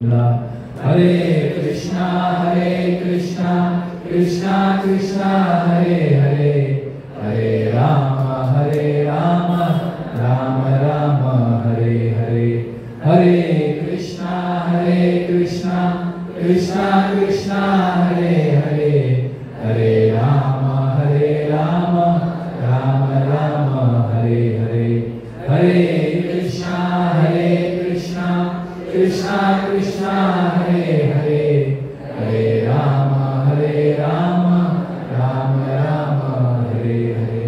हरे कृष्णा कृष्णा कृष्णा हरे हरे, हरे राम राम राम हरे हरे। हरे कृष्णा कृष्णा कृष्णा हरे हरे, हरे राम राम राम हरे हरे। हरे कृष्णा कृष्णा कृष्णा हरे हरे, हरे राम राम राम हरे हरे।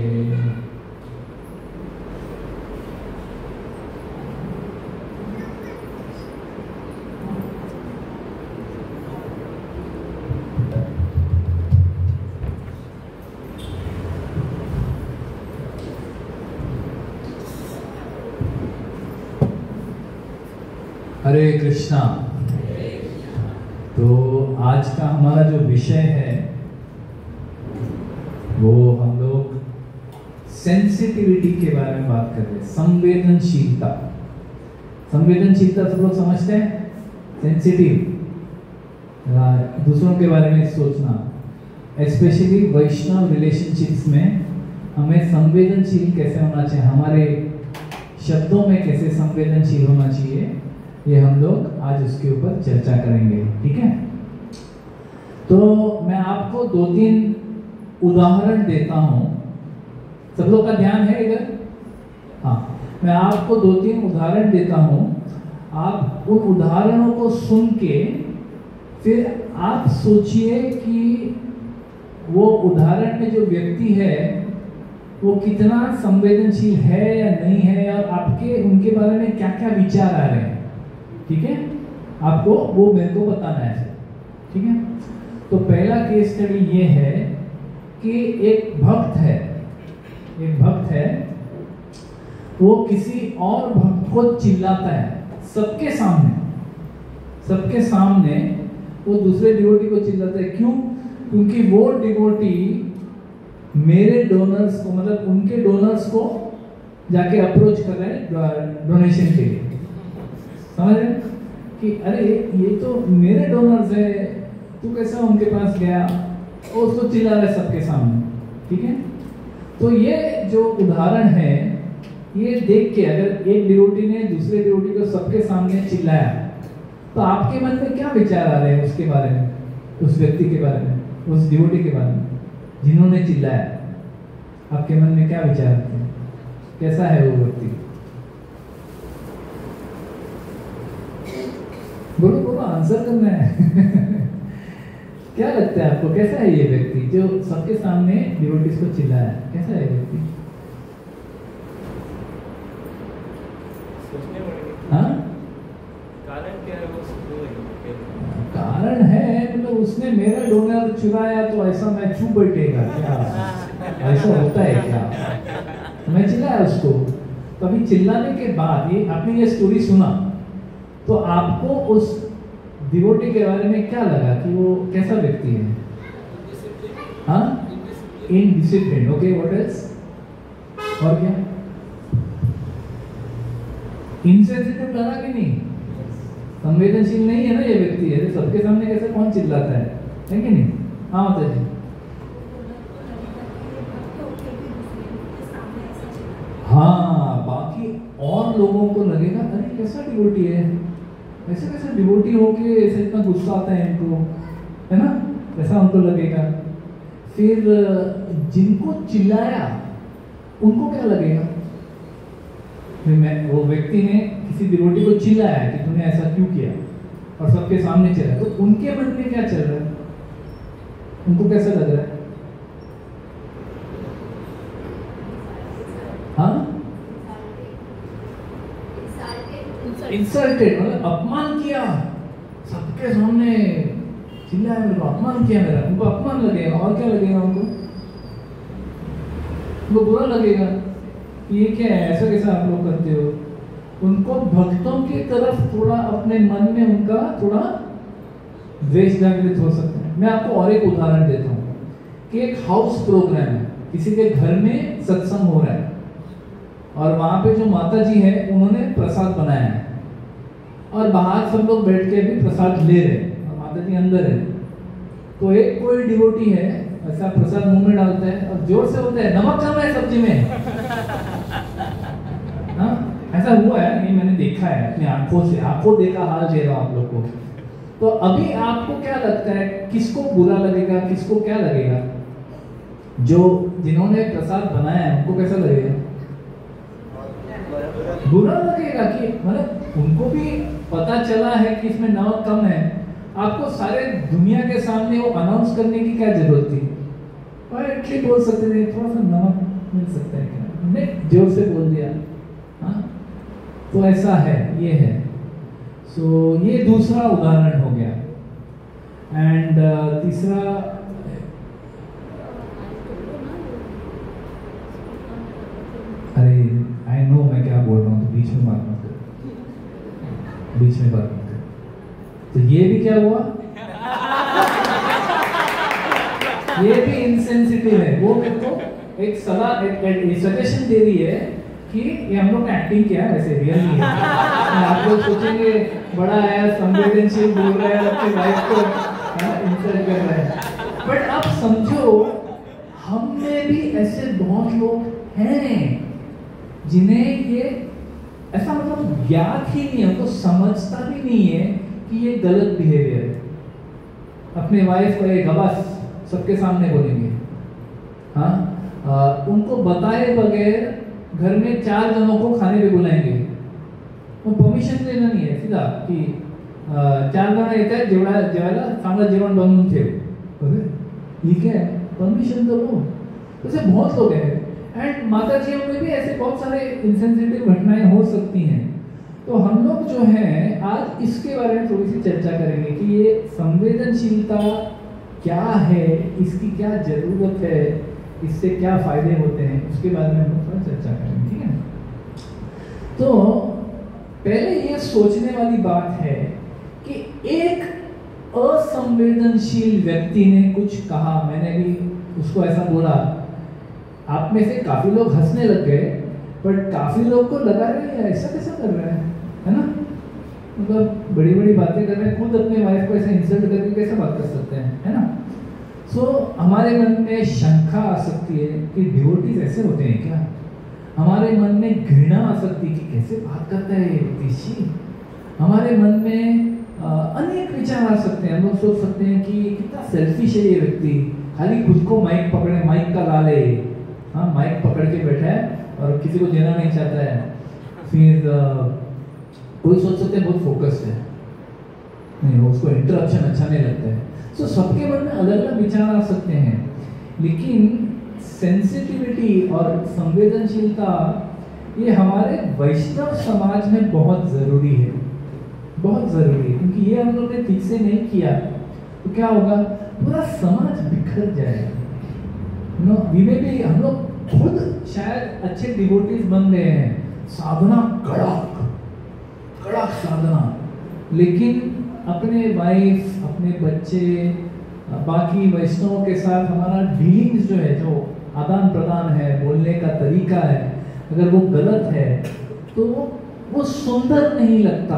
हरे कृष्णा। तो आज का हमारा जो विषय है वो हम लोग सेंसिटिविटी के बारे में बात कर रहे हैं। संवेदनशीलता। संवेदनशीलता सब लोग समझते हैं। सेंसिटिव, दूसरों के बारे में सोचना। स्पेशली वैष्णव रिलेशनशिप्स में हमें संवेदनशील कैसे होना चाहिए, हमारे शब्दों में कैसे संवेदनशील होना चाहिए, ये हम लोग आज उसके ऊपर चर्चा करेंगे। ठीक है। तो मैं आपको 2-3 उदाहरण देता हूं। सब लोग का ध्यान है इधर? हाँ, मैं आपको 2-3 उदाहरण देता हूं। आप उन उदाहरणों को सुन के फिर आप सोचिए कि वो उदाहरण में जो व्यक्ति है वो कितना संवेदनशील है या नहीं है, और आपके उनके बारे में क्या क्या विचार आ रहे हैं। ठीक है, आपको वो मेरे को बताना है। ठीक है। तो पहला केस स्टडी ये है कि एक भक्त है, वो किसी और भक्त को चिल्लाता है सबके सामने वो दूसरे डिवोटी को चिल्लाता है। क्यों? क्योंकि वो डिवोटी मेरे डोनर्स को, मतलब उनके डोनर्स को जाके अप्रोच कर रहे हैं डोनेशन के लिए। समझ रहे कि अरे ये तो मेरे डोनर्स है, तू कैसा उनके पास गया, और उसको चिल्ला रहा है सबके सामने। ठीक है। तो ये जो उदाहरण है, ये देख के अगर एक डिवोटी ने दूसरे डिवोटी को सबके सामने चिल्लाया तो आपके मन में क्या विचार आ रहे हैं उसके बारे में, उस व्यक्ति के बारे में, उस डिवोटी के बारे में जिन्होंने चिल्लाया? आपके मन में क्या विचार आते हैं? कैसा है वो व्यक्ति? बोलो आंसर करना है। क्या लगता है आपको, कैसा है ये व्यक्ति जो सबके सामने डिवोटीज को चिल्लाया? कैसा है व्यक्ति? हाँ, कारण क्या है? कारण है मतलब उसने मेरा डोनर चुराया तो ऐसा मैं चुप बैठेगा क्या? ऐसा होता है क्या? मैं चिल्लाया उसको। कभी चिल्लाने के बाद ये आपने ये स्टोरी सुना तो आपको उस डिवोटी के बारे में क्या लगा कि वो कैसा व्यक्ति है? हाँ, इनडिसिप्लिन। Okay, what else? और क्या? इनसेंसिटिव लगा कि नहीं? संवेदनशील नहीं है ना ये व्यक्ति है। सबके सामने कैसे कौन चिल्लाता है कि नहीं? हाँ माता जी। हाँ, बाकी और लोगों को लगेगा अरे कैसा डिवोटी है, ऐसे कैसे डिवोटी हो के ऐसे इतना गुस्सा आता है इनको, है ना? ऐसा उनको लगेगा। फिर जिनको चिल्लाया उनको क्या लगेगा? वो व्यक्ति ने किसी डिवोटी को चिल्लाया कि तूने ऐसा क्यों किया, और सबके सामने चिल्लाया, तो उनके मन में क्या चल रहा है? उनको कैसा लग रहा है? हाँ, इंसल्टेड, मतलब अपमान किया, सबके सामने चिल्लाया, मेरे को अपमान किया मेरा। उनको अपमान लगेगा। और क्या लगेगा उनको बुरा लगेगा कि ये क्या है, ऐसा कैसा आप लोग करते हो। उनको भक्तों की तरफ थोड़ा अपने मन में उनका थोड़ा द्वेष जागृत हो सकता है। मैं आपको और एक उदाहरण देता हूँ कि एक हाउस प्रोग्राम है, किसी के घर में सत्संग हो रहा है और वहां पे जो माता जी है उन्होंने प्रसाद बनाया है। और बाहर सब लोग बैठ के भी प्रसाद ले रहे हैं और माता जी अंदर है। तो एक कोई डिवोटी है ऐसा प्रसाद मुंह में डालता है और जोर से बोलता है नमक कम है सब्जी में। हाँ, ऐसा हुआ है, ये मैंने देखा है अपनी आंखों से, आंखों देखा हाल दे रहा हूं आप लोग को। तो अभी आपको क्या लगता है, किसको बुरा लगेगा, किसको क्या लगेगा? जो जिन्होंने प्रसाद बनाया है उनको कैसा लगेगा? बुरा लगेगा कि मतलब उनको भी पता चला है कि इसमें नमक कम है, आपको सारे दुनिया के सामने वो अनाउंस करने की क्या जरूरत थी? और एटलीस्ट बोल सकते थे थोड़ा सा नमक मिल सकता है क्या, हमने जोर से बोल दिया। हाँ, तो ऐसा है, ये है। सो ये दूसरा उदाहरण हो गया। एंड तीसरा, अरे आई नो मैं क्या बोल रहा हूँ, तो बीच में बात मत कर, बीच में बात मत कर। तो ये भी क्या हुआ, ये भी इनसेंसिटिव है। वो मेरे को एक सलाह, एक सजेशन दे रही है कि ये हम लोग ने एक्टिंग किया है, वैसे रियल नहीं है। आप लोग सोचेंगे बड़ा है, संवेदनशील बोल रहा है, अपनी वाइफ को इंसल्ट कर रहा है, बट आप समझो हम में भी ऐसे बहुत लोग हैं जिन्हें ये ऐसा मतलब ज्ञात ही नहीं है, उनको समझता भी नहीं है कि ये गलत बिहेवियर है। अपने वाइफ को एक बस सबके सामने बोलेंगे, हाँ, उनको बताए बगैर घर में 4 जनों को खाने पे बुलाएंगे, वो परमिशन देना नहीं है सीधा कि 4 जण येत आहेत जेवायला चांगलं जेवण बनवून ठेव। अरे ठीक है, परमिशन तो लो। ऐसे बहुत लोग हैं। एंड माता जी में भी ऐसे बहुत सारे इंसेंसिटिव घटनाएं हो सकती हैं। तो हम लोग जो है आज इसके बारे में थोड़ी सी चर्चा करेंगे कि ये संवेदनशीलता क्या है, इसकी क्या जरूरत है, इससे क्या फायदे होते हैं, उसके बारे में हम लोग थोड़ा चर्चा करेंगे, ठीक है। तो पहले ये सोचने वाली बात है कि एक असंवेदनशील व्यक्ति ने कुछ कहा, मैंने भी उसको ऐसा बोला, आप में से काफी लोग हंसने लग गए, बट काफी लोग को लगा रहे हैं ऐसा कैसा कर रहा है ना, मतलब बड़ी बड़ी बातें कर रहे हैं, खुद अपने वाइफ को ऐसे इंसल्ट करके कैसे बात कर सकते हैं, है ना। सो हमारे मन में शंका आ सकती है कि डिवोटीज ऐसे होते हैं क्या। हमारे मन में घृणा आ सकती है कि कैसे बात करता है ये व्यक्ति। हमारे मन में अनेक विचार आ सकते हैं। हम लोग सोच सकते हैं कि कितना सेल्फिश है ये व्यक्ति, खाली खुद को माइक पकड़े, माइक का लाल है, हाँ माइक पकड़ के बैठा है और किसी को देना नहीं चाहता है। फिर कोई सोच सकते हैं बहुत फोकस्ड है, नहीं उसको इंटरप्शन अच्छा नहीं लगता है। सो सबके मन में अलग अलग विचार आ सकते हैं, लेकिन सेंसिटिविटी और संवेदनशीलता ये हमारे वैष्णव समाज में बहुत जरूरी है, बहुत जरूरी है, क्योंकि ये हम लोग ने ठीक से नहीं किया तो क्या होगा, पूरा समाज बिखर जाएगा। नो विवे भी हम लोग खुद शायद अच्छे डिवोटीज बन गए हैं, साधना कड़क कड़क साधना, लेकिन अपने वाइफ, अपने बच्चे, बाकी वैष्णवों के साथ हमारा डीलिंग्स जो है, जो आदान प्रदान है, बोलने का तरीका है, अगर वो गलत है तो वो सुंदर नहीं लगता।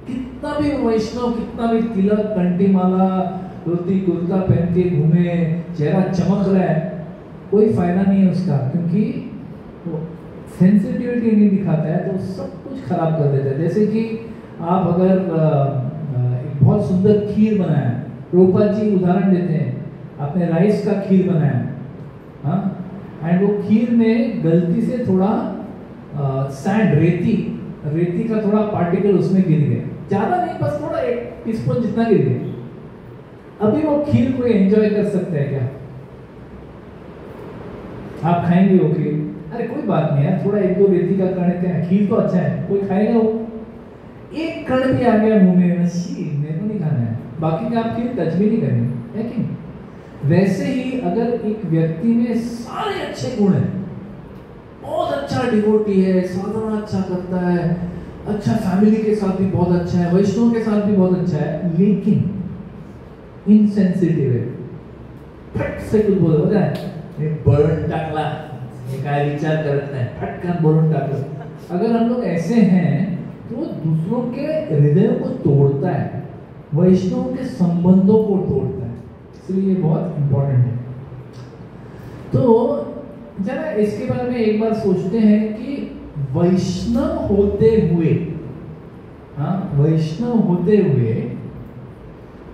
कितना भी वैष्णव, कितना भी तिलक, कंठी माला, धोती कुर्ता पहन के घूमे, चेहरा चमक रहा है, कोई फायदा नहीं है उसका, क्योंकि वो सेंसिटिविटी नहीं दिखाता है तो सब कुछ खराब कर देता है। जैसे कि आप अगर एक बहुत सुंदर खीर बनाया, प्रभुपाद जी उदाहरण देते हैं, आपने राइस का खीर बनाया, हाँ, एंड वो खीर में गलती से थोड़ा सैंड, रेती का थोड़ा पार्टिकल उसमें गिर गया, ज्यादा नहीं, बस थोड़ा 1 टीस्पून जितना गिर गया। अभी वो खीर कोई एंजॉय कर सकता है क्या? आप खाएंगे वो खीर? अरे कोई बात नहीं यार, थोड़ा 1-2 रेती का कण है, खीर तो अच्छा है, कोई खाएगा वो? एक कण भी आ गया मुंह में, मेरे को नहीं खाना है, बाकी का आप खीर टच भी नहीं करेंगे, है कि? वैसे ही अगर एक व्यक्ति में सारे अच्छे गुण हैं, बहुत अच्छा डिवोटी है, साधना अच्छा करता है, अच्छा फैमिली के साथ भी बहुत अच्छा है, वैष्णव के साथ भी बहुत अच्छा है, लेकिन इनसेंसिटिव है, फट से कुछ बोल रहा है, बोलून टाकला, ये काय विचार करत नाही, फटकन बोलून टाकला। अगर हम लोग ऐसे हैं तो दूसरों के हृदयों को तोड़ता है, वैष्णव के संबंधों को तोड़ता है, इसलिए ये बहुत इंपॉर्टेंट है। तो जरा इसके बारे में एक बार सोचते हैं कि वैष्णव होते हुए, हाँ, वैष्णव होते हुए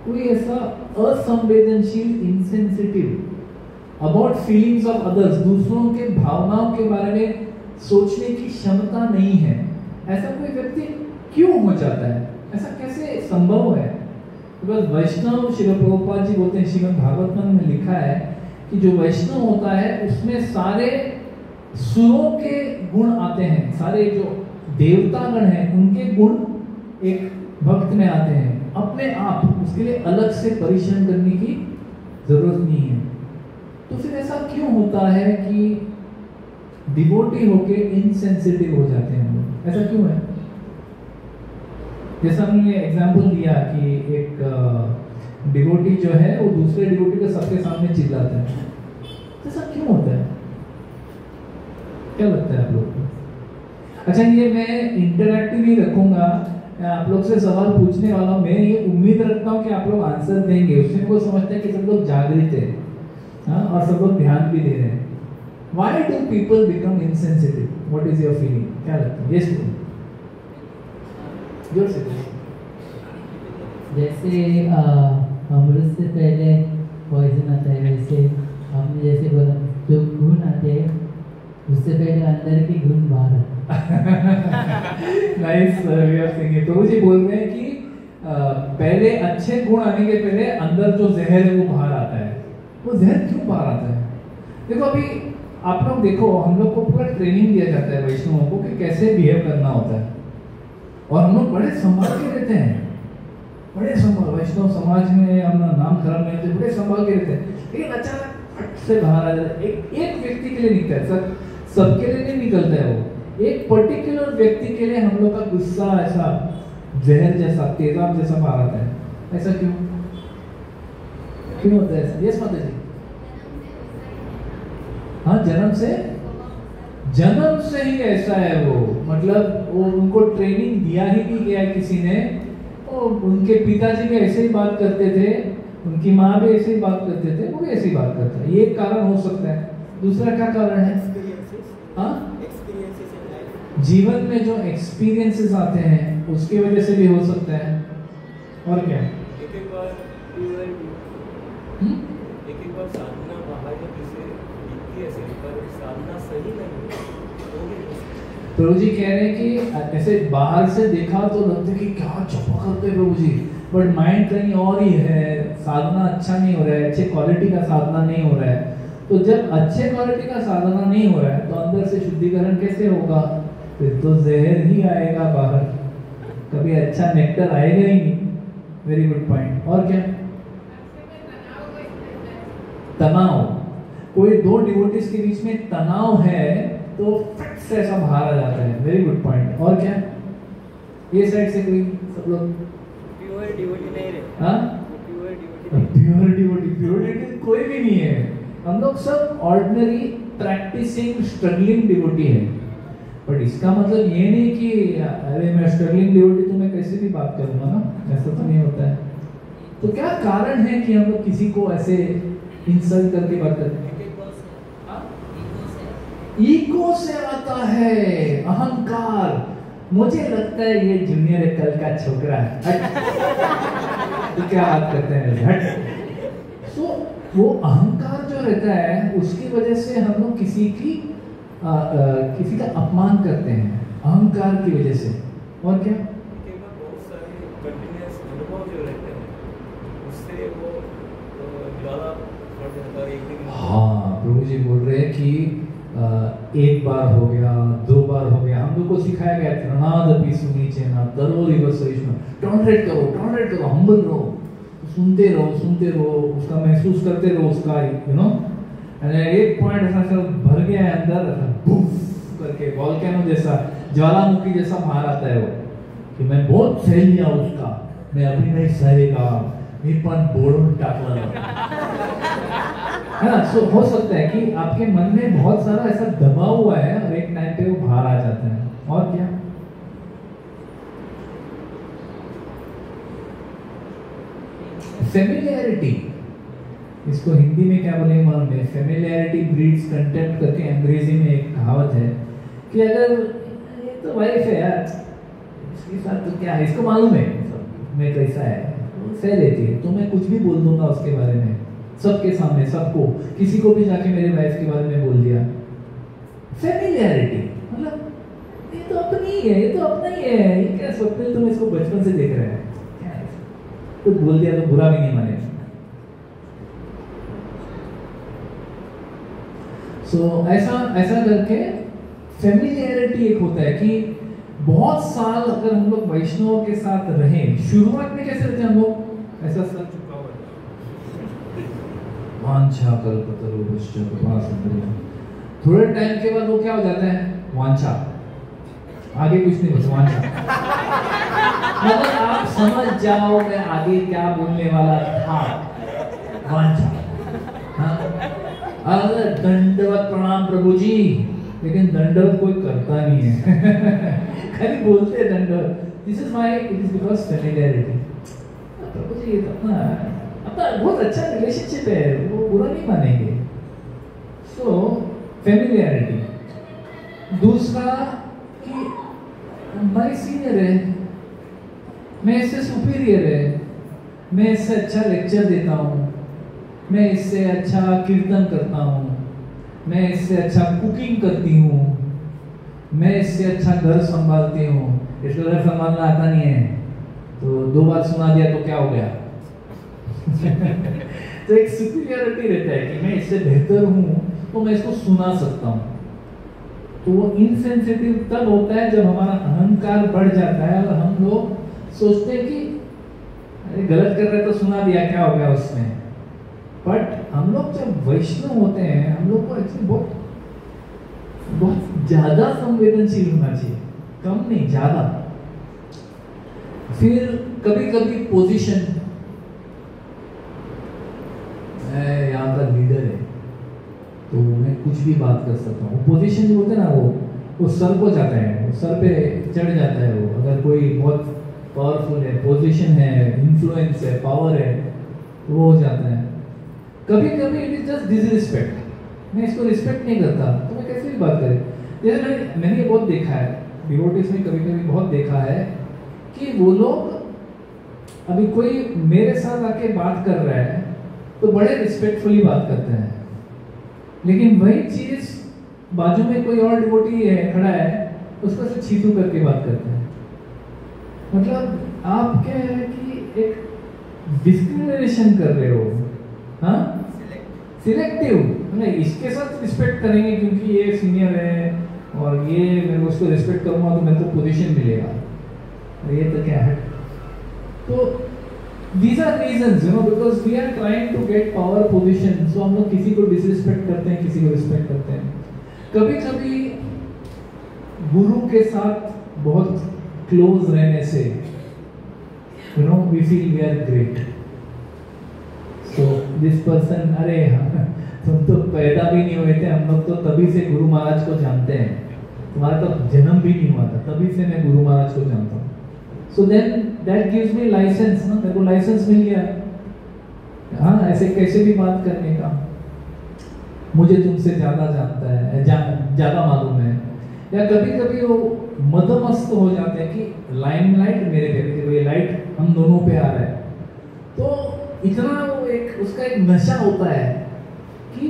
कोई ऐसा असंवेदनशील, insensitive about feelings of others, दूसरों के भावनाओं के बारे में सोचने की क्षमता नहीं है, ऐसा कोई व्यक्ति क्यों हो जाता है? ऐसा कैसे संभव है? बिकॉज वैष्णव, श्रील प्रभुपाद जी बोलते हैं, श्रीमद् भागवतम में लिखा है कि जो वैष्णव होता है उसमें सारे सुरों के गुण आते हैं, सारे जो देवतागण हैं उनके गुण एक भक्त में आते हैं अपने आप, उसके लिए अलग से परिश्रम करने की जरूरत नहीं है। तो फिर ऐसा क्यों होता है कि डिवोटी होके इनसेंसिटिव हो जाते हैं लोग? ऐसा क्यों है? जैसा हमने एग्जाम्पल दिया कि एक डिवोटी जो है वो दूसरे डिवोटी के सबके सामने चिल्लाता है, ऐसा क्यों होता है? क्या लगता है आप लोग को? अच्छा, ये मैं इंटरैक्टिव ही रखूंगा, आप लोग से सवाल पूछने वाला हूँ, मैं ये उम्मीद रखता हूँ कि आप लोग आंसर देंगे। उसमें वो समझते हैं कि सब लोग जागृत है, हाँ, और सब लोग ध्यान भी दे रहे हैं। Why do people become insensitive? What is your feeling? क्या लगता है? Yes, जोर से। जैसे अमृत से पहले पॉइजन आता है, वैसे आपने जैसे बोला जो गुण आते हैं उससे पहले अंदर के गुण बाहर नाइस वे ऑफ थिंकिंग। प्रभु जी बोल रहे हैं कि पहले अच्छे गुण आने के पहले अंदर जो जहर है वो बाहर आता है। वो जहर क्यों बाहर आता है? देखो, अभी आप लोग देखो, हम लोग को पूरा ट्रेनिंग दिया जाता है वैष्णवों को कि कैसे बिहेव करना होता है, और हम लोग बड़े संभाल के रहते हैं, बड़े संभाल, वैष्णव समाज में अपना नाम खराब नहीं होते, बड़े संभाल के रहते हैं। लेकिन अचानक फट से बाहर आ जाता है, एक व्यक्ति के लिए निकलता है, सबके लिए नहीं निकलता है वो, एक पर्टिकुलर व्यक्ति के लिए हम लोग का गुस्सा ऐसा जहर जैसा, तेजाब जैसा बाहर आता है। ऐसा क्यों होता है ऐसा? यस माता जी। हाँ, जन्म से ही ऐसा है वो, मतलब वो उनको ट्रेनिंग दिया ही नहीं गया किसी ने। उनके पिताजी भी ऐसे ही बात करते थे, उनकी माँ भी ऐसे ही बात करते थे, वो भी ऐसे ही बात करता है। ये एक कारण हो सकता है। दूसरा क्या कारण है? हाँ, जीवन में जो एक्सपीरियंसेस आते हैं उसकी वजह से भी हो सकता है। और क्या? एक बार साधना बाहर जैसे दिखती है, पर साधना सही नहीं है। प्रभु जी कह रहे हैं कि ऐसे बाहर से देखा तो लगता है कि क्या चपा करते हैं प्रभु जी, बट माइंड कहीं और ही है, साधना अच्छा नहीं हो रहा है, अच्छे क्वालिटी का साधना नहीं हो रहा है। तो जब अच्छे क्वालिटी का साधना नहीं हो रहा है तो अंदर से शुद्धिकरण कैसे होगा? फिर तो जहर ही आएगा बाहर, कभी अच्छा नेक्टर आएगा ही नहीं। Very good point. और क्या? तनाव, कोई दो डिवोटीज के बीच में तनाव है तो फट से ऐसा बाहर आ जाता है। Very good point. और क्या? ये साइड से कोई, सब लोग प्योर डिवोटी नहीं रहे। हाँ, प्योर डिवोटी कोई भी नहीं है। हम लोग सब ऑर्डिनरी प्रैक्टिसिंग स्ट्रगलिंग डिवोटी है। बट इसका मतलब ये नहीं कि अरे मैं स्ट्रगलिंग डिवोटी तो मैं कैसे भी बात करूंगा ना, ऐसा तो नहीं होता है। तो क्या कारण है कि हम लोग किसी को ऐसे इंसल्ट करके बात करते हैं? ईगो से आता है, अहंकार। मुझे लगता है ये जूनियर कल का छोकरा है, तो क्या बात करते हैं, हट। सो वो अहंकार जो रहता है उसकी वजह से हम लोग किसी का अपमान करते हैं, अहंकार की वजह से। और क्या? बहुत सारे कंटिन्यूअस अनुभव जो रहते हैं उससे वो ज्यादा बढ़ जाता है। एक दिन, हाँ, प्रभु जी बोल रहे हैं कि एक बार हो गया, दो बार हो गया, हम लोग को सिखाया गया त्रणादपि सुनीचेना तरोरिव सहिष्णु, टॉलरेट करो, हम्बल रहो, सुनते रहो, उसका महसूस करते रहो, उसका यू नो। एक पॉइंट ऐसा भर गया है अंदर, बुफ करके वोल्केनो जैसा, ज्वालामुखी जैसा बाहर आता है वो, कि मैं बहुत सह लिया उसका, मैं अभी नहीं सहेगा, मी पण बोलून टाकलं है ना। सो हो सकता है कि आपके मन में बहुत सारा ऐसा दबा हुआ है और एक टाइम पे वो बाहर आ जाता है। और क्या? फेमिलियरिटी, इसको हिंदी में क्या बोलेंगे मालूम है? फेमिलियरिटी ब्रीड्स कंटेम्प्ट करके अंग्रेजी में एक कहावत है कि अगर ये तो वाइफ है यार, इसके साथ तो क्या है, इसको मालूम है मैं कैसा है, तो सह लेती है, तो मैं कुछ भी बोल दूंगा उसके बारे में सबके सामने, सबको, किसी को भी जाके मेरे वाइफ के बारे में बोल दिया। फेमिलियरिटी मतलब ये तो अपनी ही है, ये तो अपना ही है, ये क्या स्वप्निल तुम इसको बचपन से देख रहे हैं, कुछ बोल दिया तो बुरा भी नहीं मानेगा। ऐसा करके फेमिलियरिटी एक होता है कि बहुत साल अगर हम लोग वैष्णव के साथ रहे, शुरुआत में कैसे रहते हैं हम लोग, ऐसा सर चुका हुआ है, वांछा कल्पतरुभ्यश्च कृपा सिंधुभ्यः, थोड़े टाइम के बाद वो क्या हो जाता है, वांछा, आगे कुछ नहीं बचा, वांछा। मतलब आप समझ जाओ मैं आगे क्या बोलने वाला था, वांछा। हाँ, अगर दंडवत प्रणाम प्रभु जी, लेकिन दंडवत कोई करता नहीं है खाली बोलते हैं दंडवत। This is why it is because familiarity. प्रभु जी ये तो अपना बहुत अच्छा रिलेशनशिप है, वो बुरा नहीं मानेंगे। सो फेमिलियरिटी। दूसरा कि मैं सीनियर है, मैं इससे सुपीरियर है, मैं इससे अच्छा लेक्चर देता हूँ, मैं इससे अच्छा कीर्तन करता हूँ, मैं इससे अच्छा कुकिंग करती हूँ, मैं इससे अच्छा घर संभालती हूँ, इसको घर संभालना आता नहीं है तो 2 बार सुना दिया तो क्या हो गया तो एक सुपीरियरिटी रहता है कि मैं इससे बेहतर हूँ तो मैं इसको सुना सकता हूँ। तो वो इनसेंसिटिव तब होता है जब हमारा अहंकार बढ़ जाता है और हम लोग सोचते हैं कि अरे गलत कर रहे तो सुना दिया, क्या हो गया उसमें। बट हम लोग जब वैष्णव होते हैं, हम लोग को एक्चुअली बहुत ज्यादा संवेदनशील होना चाहिए, कम नहीं ज्यादा। फिर कभी कभी पोजीशन, मैं यहाँ का लीडर है तो मैं कुछ भी बात कर सकता हूँ। पोजीशन जो होते हैं ना वो सर को जाता है, वो सर पे चढ़ जाता है। वो अगर कोई बहुत पावरफुल है, पोजीशन है, इन्फ्लुएंस है, पावर है, वो हो जाता है। कभी कभी इट इज जस्ट डिसरिस्पेक्ट, मैं इसको रिस्पेक्ट नहीं करता तो मैं कैसे भी बात करें। जैसे मैंने ये बहुत देखा है डिवोटीज में, कभी कभी बहुत देखा है कि वो लोग अभी कोई मेरे साथ आके बात कर रहा है तो बड़े रिस्पेक्टफुली बात करते हैं, लेकिन वही चीज बाजू में कोई और डिवोटी है खड़ा है उसको से छीतू करके बात करते हैं। मतलब आप क्या है कि एक डिस्क्रिमिनेशन कर रहे हो। हाँ, सिलेक्टिव, मतलब इसके साथ रिस्पेक्ट करेंगे क्योंकि ये सीनियर है और ये मैं उसको रिस्पेक्ट करूंगा तो मेरे को पोजीशन मिलेगा, ये तो क्या है। तो these are reasons, you know, because we are trying to get power position, so हम लोग किसी को डिसरिस्पेक्ट करते हैं, किसी को रिस्पेक्ट करते हैं। कभी कभी गुरु के साथ बहुत क्लोज रहने से you know we feel we are great, so this person, अरे तुम तो पैदा भी नहीं हुए थे, हम लोग तो तभी से गुरु महाराज को जानते हैं, तुम्हारा तो जन्म भी नहीं हुआ था, तभी से मैं गुरु महाराज को जानता हूँ। So then that gives me license, ना, मेरे को लाइसेंस मिल गया, हाँ ऐसे कैसे भी बात करने का। मुझे तुमसे ज्यादा जानता है, ज्यादा मालूम है। या कभी कभी वो मदमस्त हो जाते हैं कि लाइमलाइट मेरे पे, ये लाइट हम दोनों पे आ रहा है, तो इतना वो एक उसका एक नशा होता है कि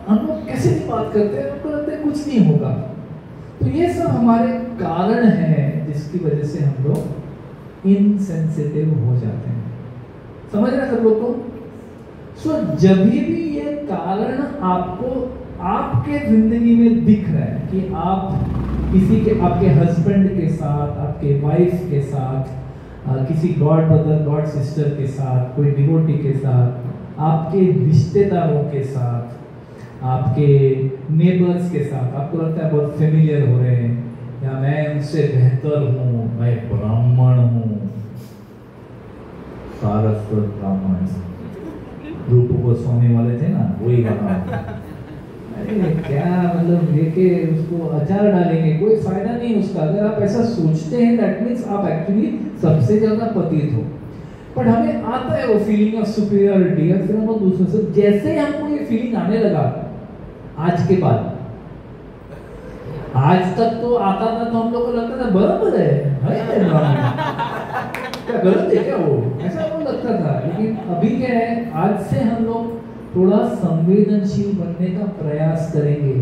हम लोग कैसे भी बात करते हैं, हमको लगता है कुछ नहीं होगा। तो ये सब हमारे कारण हैं जिसकी वजह से हम लोग इनसेंसिटिव हो जाते हैं। समझ रहे सब लोग को? सो जब भी ये कारण आपको आपके जिंदगी में दिख रहा है कि आप किसी के, आपके हस्बैंड के साथ, आपके वाइफ के साथ, किसी गॉड ब्रदर गॉड सिस्टर के साथ, कोई डिवोटी के साथ, आपके रिश्तेदारों के साथ, आपके नेबर्स के साथ, आपको लगता है बहुत फेमिलियर हो रहे हैं, या मैं उनसे बेहतर हूँ, मैं ब्राह्मण हूँ, सारस्वत ब्राह्मण, रूप गोस्वामी वाले थे ना, वही वाला। अरे क्या मतलब लेके उसको अचार डालेंगे, कोई फायदा नहीं उसका। अगर आप ऐसा सोचते हैं दैट मीन्स आप एक्चुअली सबसे ज्यादा पतित हो। बट हमें आता है वो फीलिंग ऑफ सुपीरियरिटी, और फिर हम लोग दूसरों से, जैसे ही हमको ये फीलिंग आने लगा आज के बाद, आज तक तो आता था तो हम लोग को लगता था बराबर है क्या गलत है क्या वो, ऐसा हमको लगता था। लेकिन अभी क्या है, आज से हम लोग थोड़ा संवेदनशील बनने का प्रयास करेंगे।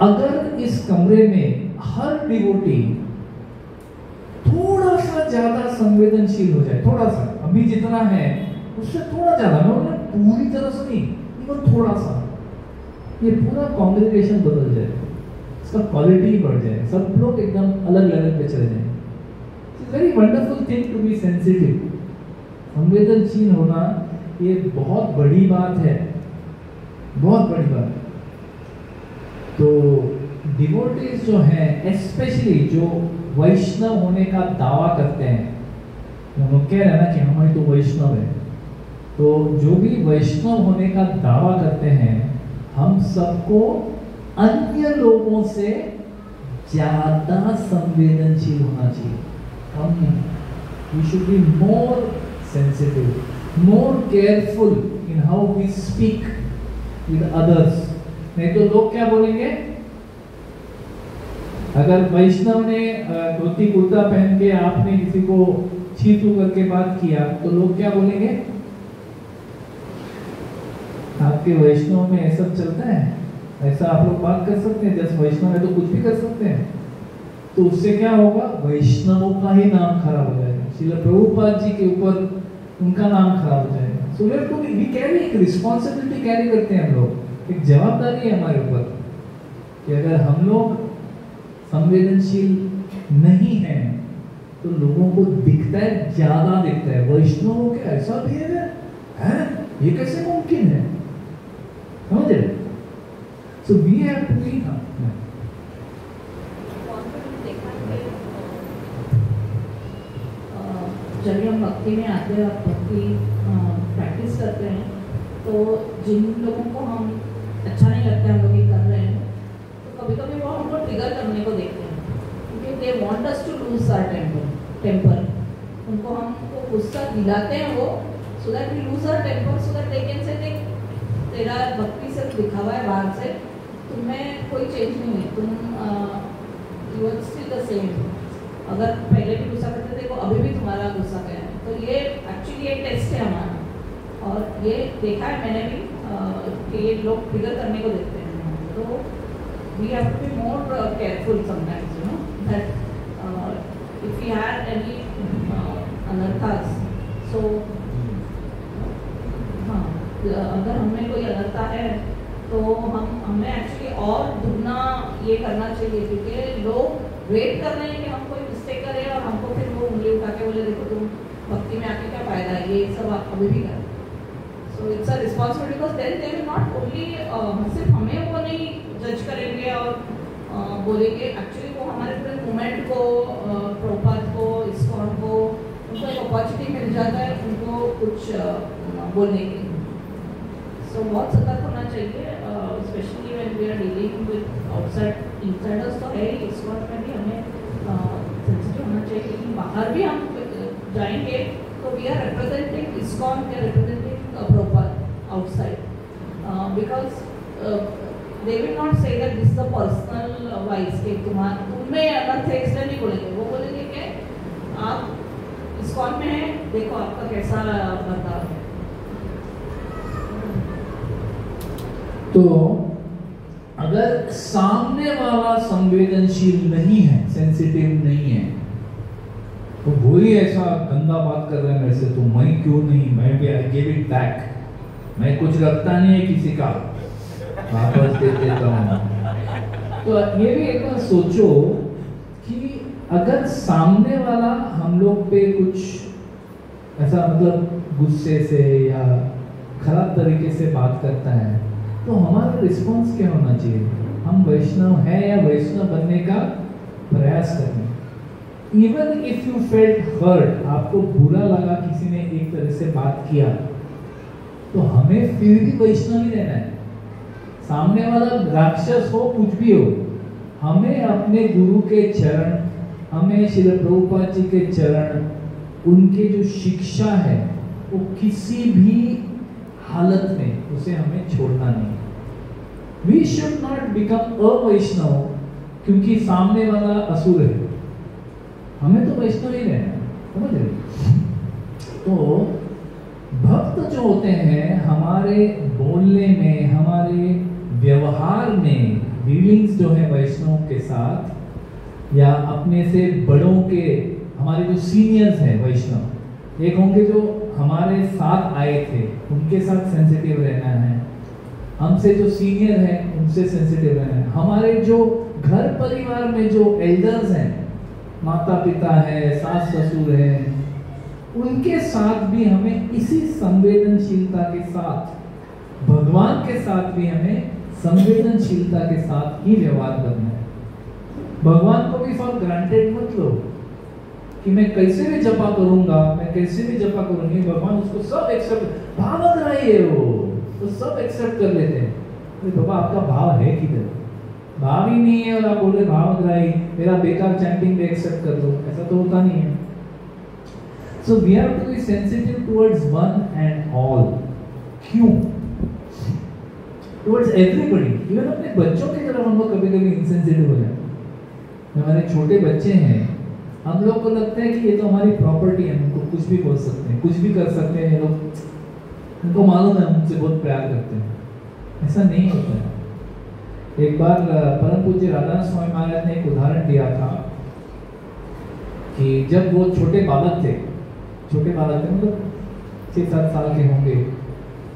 अगर इस कमरे में हर डिवोटी थोड़ा सा ज्यादा संवेदनशील हो जाए, थोड़ा सा, अभी जितना है उससे थोड़ा ज्यादा, मैं पूरी तरह से नहीं, इवन थोड़ा सा, ये पूरा कांग्रेगेशन बदल जाए, इसका क्वालिटी बढ़ जाए, सब लोग एकदम अलग लेवल पे चले जाएं। It's very wonderful thing to be sensitive. संवेदनशील होना ये बहुत बड़ी बात है, बहुत बड़ी बात। तो डिवोटीज जो हैं, स्पेशली जो वैष्णव होने का दावा करते हैं, हम लोग कह रहे हैं ना कि हमारी तो वैष्णव है, तो जो भी वैष्णव होने का दावा करते हैं, हम सबको अन्य लोगों से ज्यादा संवेदनशील होना चाहिए। हम we should be more sensitive, more careful in how we speak with others। नहीं तो लोग क्या बोलेंगे, अगर वैष्णव ने धोती कुर्ता पहन के आपने किसी को छी तू करके बात किया तो लोग क्या बोलेंगे, आपके वैष्णव में ऐसा चलता है, ऐसा आप लोग बात कर सकते हैं, जैसे वैष्णव है तो कुछ भी कर सकते हैं। तो उससे क्या होगा, वैष्णवों का ही नाम खराब हो जाएगा, श्रील प्रभुपाद जी के ऊपर उनका नाम खराब हो जाएगा। सो वी कैरी एक रिस्पॉन्सिबिलिटी कैरी करते हैं हम लोग, एक जवाबदारी है हमारे ऊपर कि अगर हम लोग संवेदनशील नहीं हैं तो लोगों को दिखता है, ज्यादा दिखता है, वैष्णवों के ऐसा बिहेवियर है, ये कैसे मुमकिन है, समझ रहे? So we have to be जब हम भक्ति में आते हैं और भक्ति प्रैक्टिस करते हैं, तो जिन लोगों को हम अच्छा नहीं लगता हम लोग ये कर रहे हैं, तो कभी कभी वो हमको ट्रिगर करने को देखते हैं, क्योंकि they want us to lose our temper. उनको हमको गुस्सा दिलाते हैं वो, so that we lose our temper, so that they can say तेरा भक्ति सिर्फ दिखावा है बाहर से, तुम्हें कोई चेंज नहीं है, तुम you are still the same. अगर पहले भी गुस्सा करते थे, अभी भी तुम्हारा गुस्सा गया है, तो ये एक्चुअली एक टेस्ट है हमारा, और ये देखा है मैंने भी कि ये लोग फिगर करने को देखते हैं। तो we have to be more careful sometimes, you know, that if we had any अनर्थास, सो हाँ, अगर हमें कोई अनर्था है तो हमें एक्चुअली और दुगना ये करना चाहिए, क्योंकि लोग वेट कर रहे हैं कि हम कोई मिस्टेक करें और हमको फिर वो उंगली उठा के बोले देखो तुम भक्ति में आके क्या फायदा है, ये सब आप अभी भी करें। So it's a responsibility, because then they will not only सिर्फ हमें वो नहीं जज करेंगे और बोलेंगे, एक्चुअली वो हमारे पूरे मूवमेंट को, प्रभुपाद को, इस्कॉन को, उनको एक अपॉर्चुनिटी मिल जाता है उनको कुछ बोलने के। सो बहुत सतर्क होना चाहिए, specially when we are dealing with outside insiders, तो है ही, इस्कॉन में भी हमें सेंसिटिव होना चाहिए। लेकिन बाहर भी हम जाएंगे तो we are representing ISKCON, we are representing Prabhupada outside, because they will not say that this is the personal wise के तुम्हें अलग थे इसलिए नहीं बोलेंगे, वो बोलेंगे कि आप इस्कॉन में हैं, देखो आपका कैसा बर्ताव है। तो अगर सामने वाला संवेदनशील नहीं है, सेंसिटिव नहीं है, तो वही ऐसा गंदा बात कर रहा है मेरे से, तो मैं क्यों नहीं, मैं भी आई गिव इट बैक, मैं कुछ रखता नहीं है किसी का, वापस दे देता हूँ। तो ये भी एक बार सोचो कि अगर सामने वाला हम लोग पे कुछ ऐसा मतलब गुस्से से या खराब तरीके से बात करता है, तो हमारा रिस्पॉन्स क्या होना चाहिए? हम वैष्णव हैं या वैष्णव बनने का प्रयास करें। Even if you felt hurt, आपको बुरा लगा किसी ने एक तरह से बात किया, तो हमें फिर भी वैष्णव ही रहना है। सामने वाला राक्षस हो, कुछ भी हो, हमें अपने गुरु के चरण, हमें श्री प्रभुपाद जी के चरण, उनके जो शिक्षा है वो किसी भी हालत में उसे हमें छोड़ना नहीं। We should not become a Vaishnav क्योंकि सामने वाला असुर है, हमें तो वैष्णव ही रहना, समझ रहे? तो भक्त जो होते हैं हमारे बोलने में, हमारे व्यवहार में, डीलिंग्स जो है वैष्णव के साथ या अपने से बड़ों के, हमारे जो सीनियर्स हैं वैष्णव, एक होंगे जो हमारे साथ आए थे उनके साथ सेंसिटिव रहना है, हमसे जो सीनियर हैं उनसे सेंसिटिव रहना है, हमारे जो घर परिवार में जो एल्डर्स हैं, माता पिता है, सास ससुर है, उनके साथ भी हमें इसी संवेदनशीलता के साथ, भगवान के साथ भी हमें संवेदनशीलता के साथ ही व्यवहार करना है। भगवान को भी फॉर ग्रांटेड मत लो कि मैं कैसे भी जपा करूंगा, मैं कैसे भी जपा करूंगी, भगवान उसको सब एक्सेप्ट, भावक रही है वो तो सब एक्सेप्ट कर लेते हैं। तो बाबा आपका भाव है किधर? भाव ही नहीं है और आप बोल रहे भावक रही, मेरा बेकार चैंटिंग भी एक्सेप्ट कर दो, ऐसा तो होता नहीं है। So we have to be sensitive towards one and all. क्यों? Towards everybody. Even अपने बच्चों की तरफ हम लोग कभी-कभी insensitive हो जाते हैं। हमारे छोटे बच्चे हैं, हम लोग को लगता है कि ये तो हमारी प्रॉपर्टी है, उनको कुछ भी बोल सकते हैं, कुछ भी कर सकते हैं, ये लोग, उनको मालूम है हमसे बहुत प्यार करते हैं। ऐसा नहीं होता है। एक बार परम पूज्य राधानाथ स्वामी महाराज ने एक उदाहरण दिया था कि जब वो छोटे बालक थे मतलब 6-7 साल के होंगे,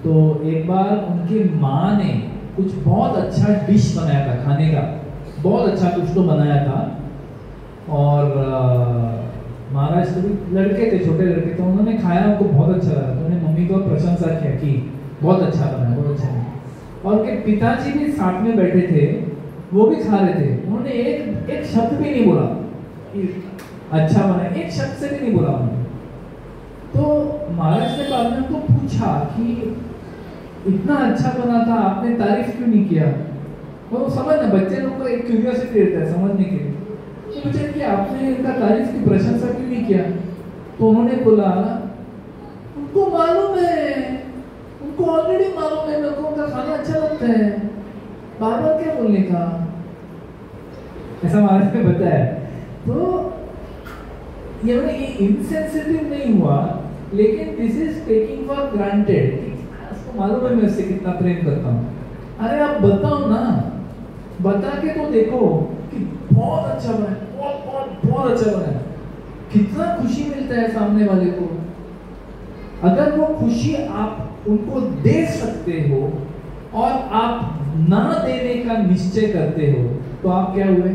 तो एक बार उनकी माँ ने कुछ बहुत अच्छा डिश बनाया था खाने का, बहुत अच्छा कुछ तो बनाया था। और महाराज तो लड़के थे, छोटे लड़के, तो उन्होंने खाया, उनको बहुत अच्छा लगा, तो उन्होंने मम्मी को प्रशंसा किया कि बहुत अच्छा बनाया, बहुत अच्छा बनाया। और उनके पिताजी भी साथ में बैठे थे, वो भी खा रहे थे, उन्होंने एक शब्द भी नहीं बोला कि अच्छा बनाया, एक शब्द से भी नहीं बोला उन्होंने। तो महाराज ने बाद में उनको पूछा कि इतना अच्छा बना था, आपने तारीफ क्यों नहीं किया? और वो समझना, बच्चे लोग को एक क्यूरियोसिटी रहता है समझने के लिए, तो पूछा कि आपने इनका तारीफ की प्रशंसा क्यों नहीं किया? तो उन्होंने बोला उनको मालूम है, उनको ऑलरेडी मालूम है मेरे को उनका खाना अच्छा लगता है, बार बार क्या बोलने का, ऐसा महाराज ने बताया। तो ये इनसेंसिटिव नहीं हुआ, लेकिन this is taking for granted, उसको मालूम है मैं उससे कितना प्रेम करता हूँ। अरे आप बताओ ना, बता के तो देखो कि बहुत अच्छा बना, बहुत अच्छा बना, कितना खुशी मिलता है सामने वाले को। अगर वो खुशी आप उनको दे सकते हो और आप ना देने का निश्चय करते हो, तो आप क्या हुए?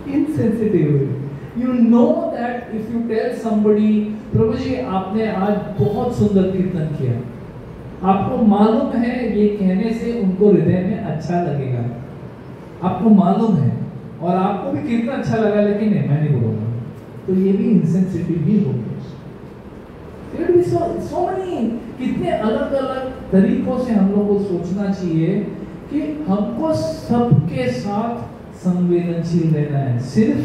इनसेंसिटिव हुए। You know that if you tell somebody, प्रभु जी आपने आज बहुत सुंदर कीर्तन किया, आपको मालूम है ये कहने से उनको हृदय में अच्छा लगेगा, आपको मालूम है, और आपको भी कीर्तन अच्छा लगा, लेकिन नहीं, मैं नहीं बोलूँगा, तो ये भी इंसेंसिटिव ही हो गया। so many, कितने अलग अलग तरीकों से हम लोग को सोचना चाहिए कि हमको सबके साथ संवेदनशील रहना है। सिर्फ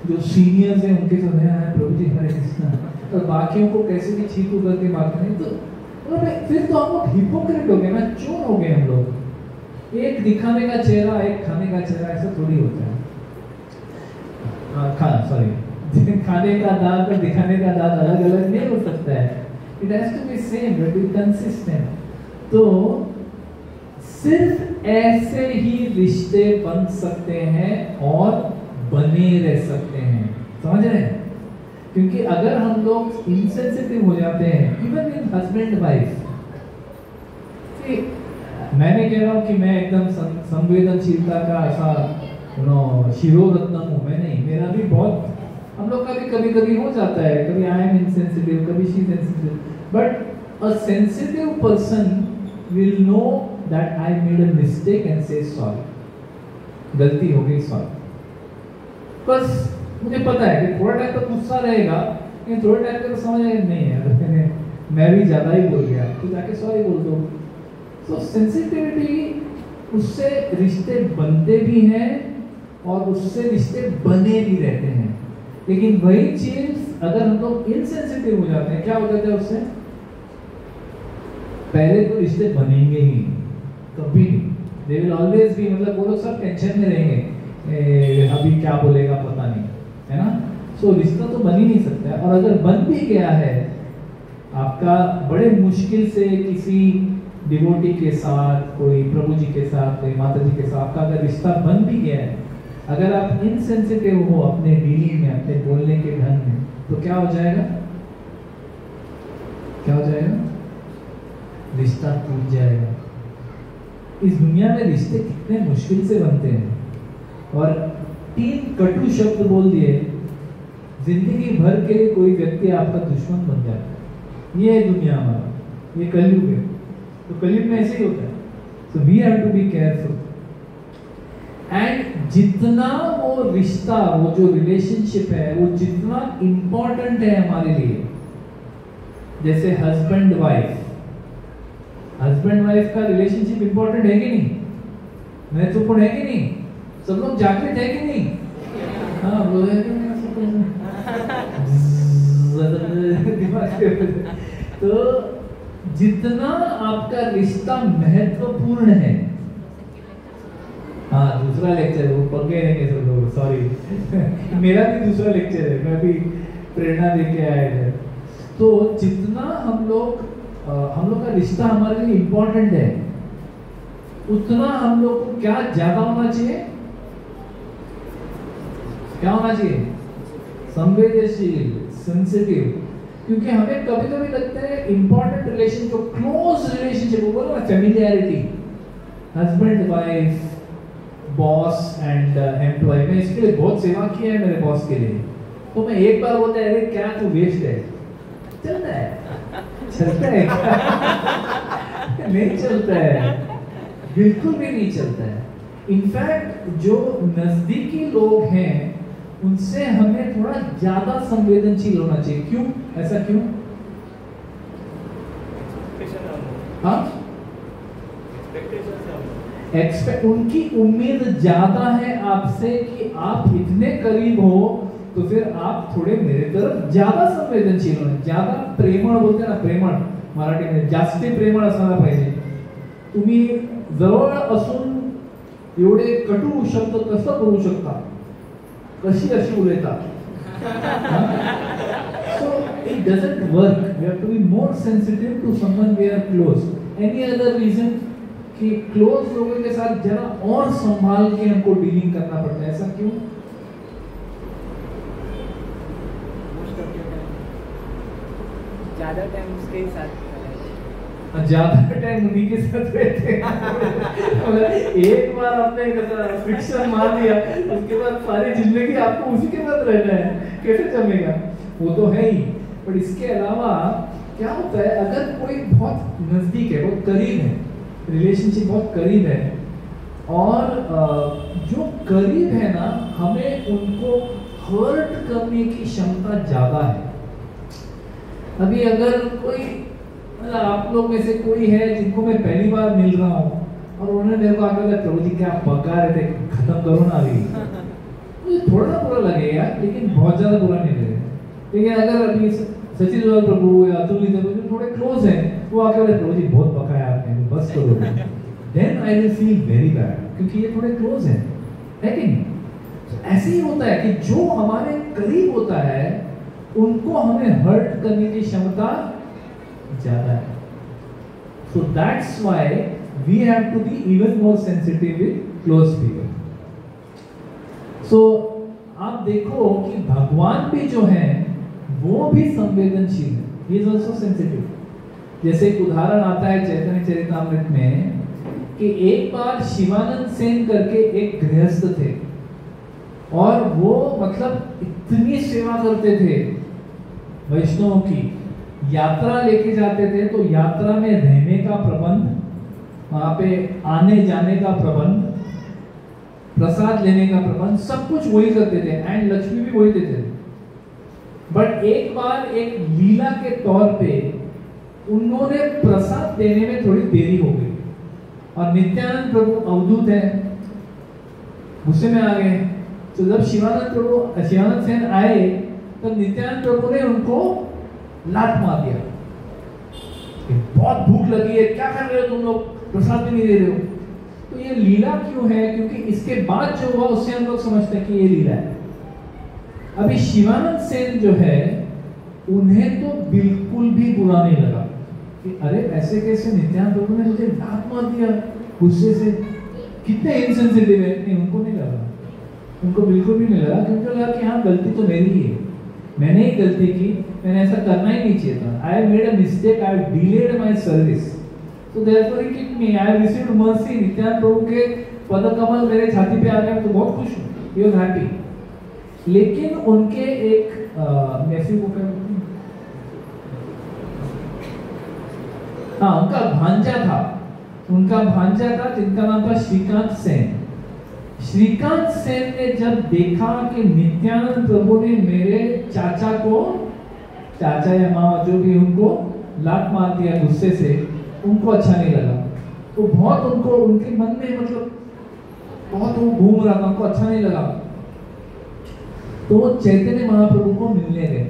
जो सीनियर्स हैं उनके साथ है प्रभु जी हरे कृष्णा, और बाकियों को कैसे भी चीकू करके बात नहीं, तो फिर तो हम लोग हिपोक्रेट हो गए ना, चोर हो गए हम लोग। एक दिखाने का चेहरा, एक खाने का चेहरा, ऐसा थोड़ी होता है। खाने का दाग और दिखाने का दाग अलग अलग नहीं हो सकता है, it has to be same, but be consistent. तो सिर्फ ऐसे ही रिश्ते बन सकते हैं और बने रह सकते हैं, समझ रहे हैं? क्योंकि अगर हम लोग इनसेंसिटिव हो जाते हैं, इवन इन हस्बैंड वाइफ, मैंने कह रहा हूँ कि मैं एकदम संवेदनशीलता का ऐसा शिरोरत्न हूँ, मैं नहीं, मेरा भी बहुत, हम लोग का भी कभी हो जाता है, कभी आई एम इनसेंसिटिव, कभी she sensitive, but a sensitive person will know that I made a mistake and से सॉरी, गलती हो गई, सॉरी। बस मुझे पता है कि थोड़ा टाइम तक गुस्सा रहेगा, लेकिन थोड़ा टाइम तक समझ आएगा नहीं यार मैं भी ज्यादा ही बोल गया, तो जाके सॉरी बोल दो। तो सेंसिटिविटी, उससे रिश्ते बनते भी हैं और उससे रिश्ते बने भी रहते हैं। लेकिन वही चीज अगर हम लोग इनसेंसिटिव हो जाते हैं, क्या हो जाता है उससे? पहले तो रिश्ते बनेंगे ही कभी नहीं, दे विल ऑलवेज बी, मतलब वो लोग सब टेंशन में रहेंगे, अभी क्या बोलेगा पता नहीं, है ना? सो रिश्ता तो बन ही नहीं सकता है। और अगर बन भी गया है आपका, बड़े मुश्किल से किसी डिवोटी के साथ, कोई प्रभु जी के साथ, कोई माता जी के साथ आपका अगर रिश्ता बन भी गया है, अगर आप इनसेंसिटिव हो अपने डीलिंग में, अपने बोलने के ढंग में, तो क्या हो जाएगा? क्या हो जाएगा? रिश्ता टूट जाएगा। इस दुनिया में रिश्ते कितने मुश्किल से बनते हैं, और 3 कटु शब्द बोल दिए, जिंदगी भर के लिए कोई व्यक्ति आपका दुश्मन बन जाता है। ये है दुनिया हमारा, ये कलयुग है। तो कलयुग में ऐसे ही होता है। So we have to be careful. And जितना वो रिश्ता, वो जो रिलेशनशिप है, वो जितना इंपॉर्टेंट है हमारे लिए, जैसे हस्बैंड वाइफ, हस्बैंड वाइफ का रिलेशनशिप इंपॉर्टेंट है कि नहीं? महत्वपूर्ण है कि नहीं? सब लोग जागृत है कि नहीं? हाँ बोले तो जितना आपका रिश्ता महत्वपूर्ण है, हाँ दूसरा लेक्चर वो पक गए रहेंगे सब लोग, सॉरी मेरा भी दूसरा लेक्चर है, मैं भी प्रेरणा देके आया है। तो जितना हम लोग का रिश्ता हमारे लिए इम्पोर्टेंट है, उतना हम लोग को क्या ज्यादा होना चाहिए? क्या होना चाहिए? संवेदनशील, सेंसिटिव। क्योंकि हमें कभी कभी लगता है इंपॉर्टेंट रिलेशन, जो क्लोज रिलेशनशिप, वो बोलो ना familiarity, husband wife, boss and employ, मैं इसके लिए बहुत सेवा की है मेरे बॉस के लिए, तो मैं एक बार बोलता है अरे क्या तू वेस्ट है, चलता है, चलता है नहीं चलता है, बिल्कुल भी नहीं चलता है। इनफैक्ट जो नजदीकी लोग हैं उनसे हमें थोड़ा ज्यादा संवेदनशील होना चाहिए। क्यों? ऐसा क्यों? हाँ, एक्सपेक्ट, उनकी उम्मीद ज्यादा है आपसे कि आप इतने करीब हो, तो फिर आप थोड़े मेरे तरफ ज्यादा संवेदनशील होने, ज्यादा प्रेमळ बोलते ना, प्रेमळ मराठीमध्ये जास्त प्रेमळ असायला पाहिजे। तुम्ही जवळ असून एवढे कटू शब्द कसं बोलू शकता, कशी अशी बोलता? So it doesn't work. We have to be more sensitive to someone we are close. Any other reason कि क्लोज लोगों के साथ जरा और संभाल के हमको डीलिंग करना पड़ता है, ऐसा क्यों? ज्यादा टाइम उसके साथ, ज्यादा टाइम उन्हीं के साथ रहते हैं। एक बार आपने फ्रिक्शन मार दिया, उसके बाद सारी जिंदगी आपको उसी के साथ रहना है, कैसे जमेगा? वो तो है ही। पर इसके अलावा क्या होता है, अगर कोई बहुत नजदीक है, बहुत करीब है, रिलेशनशिप बहुत करीब है, और जो करीब है ना, हमें उनको हर्ट करने की क्षमता ज्यादा है। अभी अगर कोई, मतलब आप लोग में से कोई है जिनको मैं पहली बार मिल रहा हूँ और उन्होंने मेरे को आकर कहा प्रभु जी क्या पका रहे थे, खत्म करो ना अभी, मुझे थोड़ा ना बुरा लगेगा, लेकिन बहुत ज्यादा बुरा नहीं लगेगा। लेकिन अगर अभी सचिन लाल प्रभु या अतुल जी जो थोड़े क्लोज हैं, वो आकर बोले प्रभु जी बहुत पकाया आपने, बस करो, then I will feel very bad, क्योंकि ये थोड़े क्लोज हैं, है कि नहीं? तो ऐसे ही होता है कि जो हमारे करीब होता है उनको हमें हर्ट करने की क्षमता ज्यादा है। So that's why we have to be even more sensitive with close people. So आप देखो कि भगवान भी जो है वो भी संवेदनशील है, he is also sensitive. जैसे एक उदाहरण आता है चैतन्य चरितामृत में कि एक बार शिवानंद सेन करके एक गृहस्थ थे, और वो मतलब इतनी सेवा करते थे वैष्णवों की, यात्रा लेके जाते थे तो यात्रा में रहने का प्रबंध, वहां पे आने जाने का प्रबंध, प्रसाद लेने का प्रबंध, सब कुछ वही करते थे, एंड लक्ष्मी भी वही देते थे। बट एक बार एक लीला के तौर पे उन्होंने प्रसाद देने में थोड़ी देरी हो गई, और नित्यानंद प्रभु अवधूत है, गुस्से में आ गए। तो जब शिवानंद सेन आए तब नित्यानंद प्रभु ने उनको लात मार दिया। बहुत भूख लगी है, क्या कर रहे हो तुम लोग, प्रसाद भी नहीं दे रहे हो। तो ये लीला क्यों है? क्योंकि इसके बाद जो हुआ उससे हम लोग समझते हैं कि ये लीला है। अभी शिवानंद सेन जो है, उन्हें तो बिल्कुल भी बुरा नहीं लगा कि अरे ऐसे कैसे नित्यानंद प्रभु ने मुझे लात मार दिया गुस्से से, कितने इनसेंसिटिव है। नहीं, उनको नहीं लगा, उनको बिल्कुल भी नहीं लगा, क्योंकि लगा कि हाँ गलती तो मेरी ही है, मैंने ही गलती की, मैंने ऐसा करना ही नहीं चाहिए था। I made a mistake, I delayed my service, so therefore he kicked me, I received mercy. Nityananda प्रभु के पदकमल मेरे छाती पे आ गए, तो बहुत खुश हूँ, ही वाज हैप्पी। लेकिन उनके एक नेफ्यू को हाँ, उनका भांजा था जिनका नाम था श्रीकांत सेन। श्रीकांत सेन ने जब देखा कि नित्यानंद प्रभु ने मेरे चाचा को, चाचा या मामा जो भी, उनको लात मार दिया गुस्से से, उनको अच्छा नहीं लगा। तो बहुत उनको, उनके मन में मतलब बहुत वो घूम रहा था, उनको अच्छा नहीं लगा। तो वो चैतन्य महाप्रभु को मिलने गए।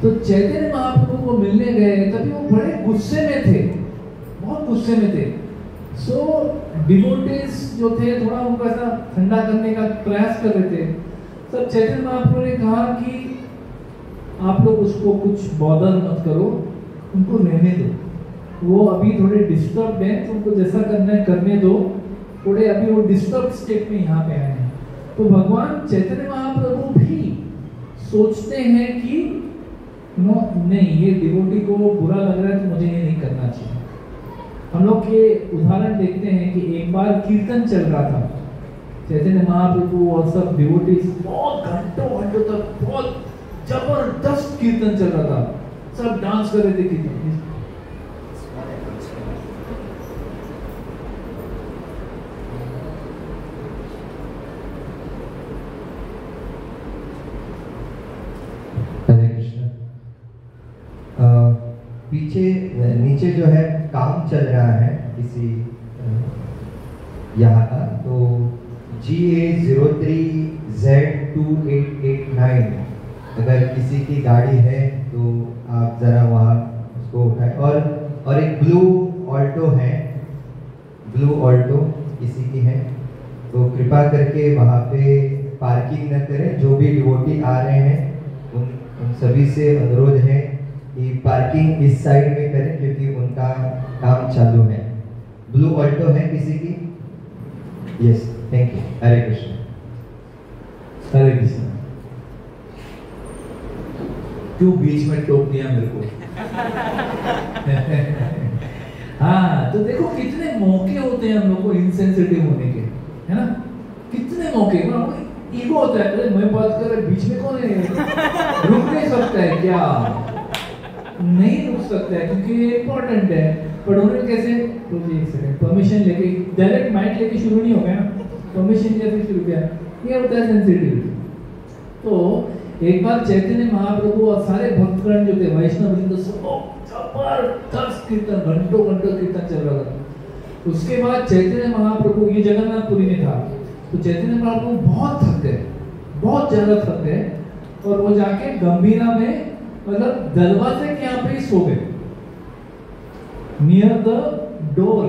तो चैतन्य महाप्रभु को मिलने गए, तभी वो बड़े गुस्से में थे, बहुत गुस्से में थे। सो डिवोटीज जो थे थोड़ा उनको ऐसा ठंडा करने का प्रयास कर रहे थे। सब चैतन्य महाप्रभु ने कहा कि आप लोग उसको कुछ बॉदर मत करो, उनको रहने दो, वो अभी थोड़े डिस्टर्ब हैं, तो उनको जैसा करना है करने दो, थोड़े अभी वो डिस्टर्ब स्टेट में यहाँ पे आए हैं। तो भगवान चैतन्य महाप्रभु भी सोचते हैं कि नहीं, ये डिवोटी को बुरा लग रहा है तो मुझे ये नहीं करना चाहिए। हम लोग के उदाहरण देखते हैं कि एक बार कीर्तन चल रहा था, चैतन्य महाप्रभु और सब डिवोटीज बहुत घंटों घंटों तक बहुत जबरदस्त कीर्तन चल रहा था, सब डांस कर रहे थे कीर्तन। हरे कृष्ण। पीछे नीचे जो है काम चल रहा है किसी यहाँ का, तो GA03Z2889 अगर किसी की गाड़ी है तो आप जरा वहाँ उसको उठाएं। और एक ब्लू ऑल्टो है, ब्लू ऑल्टो किसी की है तो कृपा करके वहाँ पे पार्किंग न करें। जो भी डिवोटी आ रहे हैं उन सभी से अनुरोध है कि पार्किंग इस साइड में करें, क्योंकि उनका काम चालू है। ब्लू ऑल्टो है किसी की? Yes, thank you. Hare Krishna. Hare Krishna. क्यों बीच में टोक दिया मेरे को? हाँ, तो देखो कितने मौके होते हैं हम लोग को इनसेंसिटिव होने के, है ना? कितने मौके, ईगो होता है, अरे मैं बात कर रहा, बीच में कौन है? रुक नहीं सकता है क्या? नहीं रुक सकता है, क्योंकि ये इम्पोर्टेंट है। पर उन्होंने कैसे, तो एक सेकंड, परमिशन लेके डायरेक्ट माइक लेके शुरू नहीं हो गया ना, परमिशन लेके शुरू किया, ये होता है सेंसिटिविटी। तो एक बार चैतन्य महाप्रभु और सारे भक्तगण जो थे, वैष्णव वृंद, जबरदस्त कीर्तन, घंटों घंटों कीर्तन चल रहा था। उसके बाद चैतन्य महाप्रभु, ये जगन्नाथपुरी में था, तो चैतन्य महाप्रभु बहुत थक गए, बहुत ज्यादा थक गए, और वो जाके गंभीरा में, मतलब दरवाजे के यहाँ पे ही सो गए, near the door.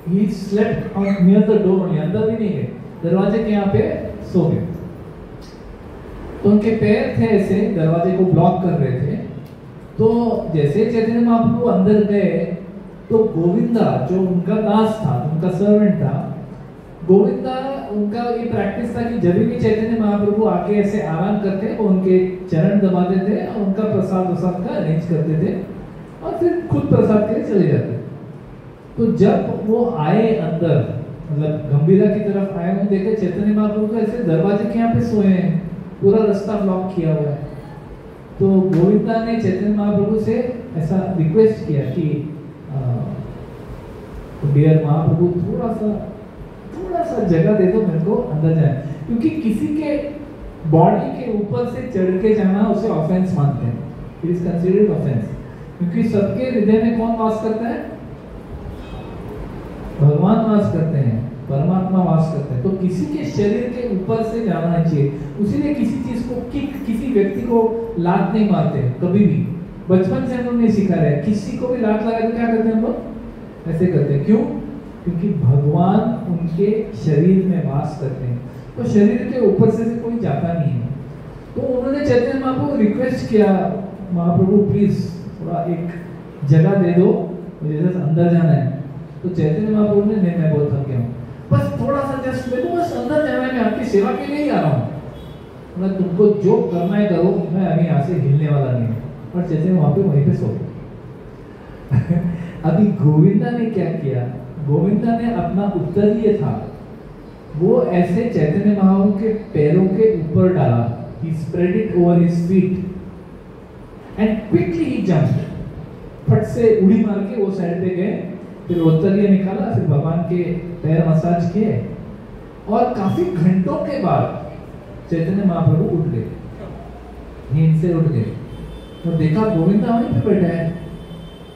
He slept near the door, अंदर भी नहीं गए, दरवाजे के यहाँ पे सो गए। तो उनके पैर थे ऐसे, दरवाजे को ब्लॉक कर रहे थे। तो जैसे चैतन्य महाप्रभु अंदर गए, तो गोविंदा जो उनका दास था, उनका सर्वेंट था, गोविंदा, उनका ये प्रैक्टिस था कि जब भी चैतन्य महाप्रभु आके ऐसे आराम करते, वो उनके चरण दबाते थे और उनका प्रसाद वसाद का अरेंज करते थे, और फिर खुद प्रसाद के लिए चले जाते। तो जब वो आए अंदर, मतलब गंभीरा की तरफ आए, वो देखे चैतन्य महाप्रभु को ऐसे दरवाजे के यहाँ पे सोए हैं, पूरा रास्ता ब्लॉक किया हुआ है। तो गोविंदा ने चैतन्य महाप्रभु से ऐसा रिक्वेस्ट किया कि डियर महाप्रभु, थोड़ा सा जगह दे दो मेरे को, अंदर जाए, क्योंकि किसी के बॉडी के ऊपर से चढ़ के जाना उसे ऑफेंस मानते हैं, इट इज कंसीडर्ड ऑफेंस। क्योंकि सबके हृदय में कौन वास करता है? भगवान वास करते हैं। परमात्मा वास करता है, तो किसी के शरीर के ऊपर से जाना चाहिए। उसीलिए किसी चीज को किसी व्यक्ति को लात नहीं मारते कभी भी, बचपन से हम लोग नहीं सिखा रहे। किसी को भी लात लगा तो क्या करते हैं हम लोग? ऐसे करते हैं। क्यों? क्योंकि भगवान उनके शरीर में वास करते हैं, तो शरीर के ऊपर से कोई जाता नहीं है। तो उन्होंने चैतन्य महाप्रभु को रिक्वेस्ट किया, महाप्रभु प्लीज थोड़ा एक जगह दे दो, मुझे जैसे अंदर जाना है। तो चैतन्य महाप्रभु ने नहीं, मैं बहुत थक गया हूँ, बस थोड़ा सा जस्ट मेरे को बस अंदर जाना है, मैं आपकी सेवा के लिए ही आ रहा हूँ, मतलब तुमको जो करना है करो, मैं अभी यहाँ से हिलने वाला नहीं हूँ। और चैतन्य वहाँ पे वहीं पे सो गए। अभी गोविंदा ने क्या किया? गोविंदा ने अपना उत्तरीय था वो ऐसे चैतन्य महाप्रभु के पैरों के ऊपर डाला, he spread it over his feet and quickly he jumped, फट से उड़ी मार के वो साइड पे गए, फिर उत्तरीय निकाला, फिर भगवान के पैर मसाज किए, और काफी घंटों के बाद चैतन्य महाप्रभु उठ गए, नींद से उठ गए, और देखा गोविंदा वहीं पे बैठा है।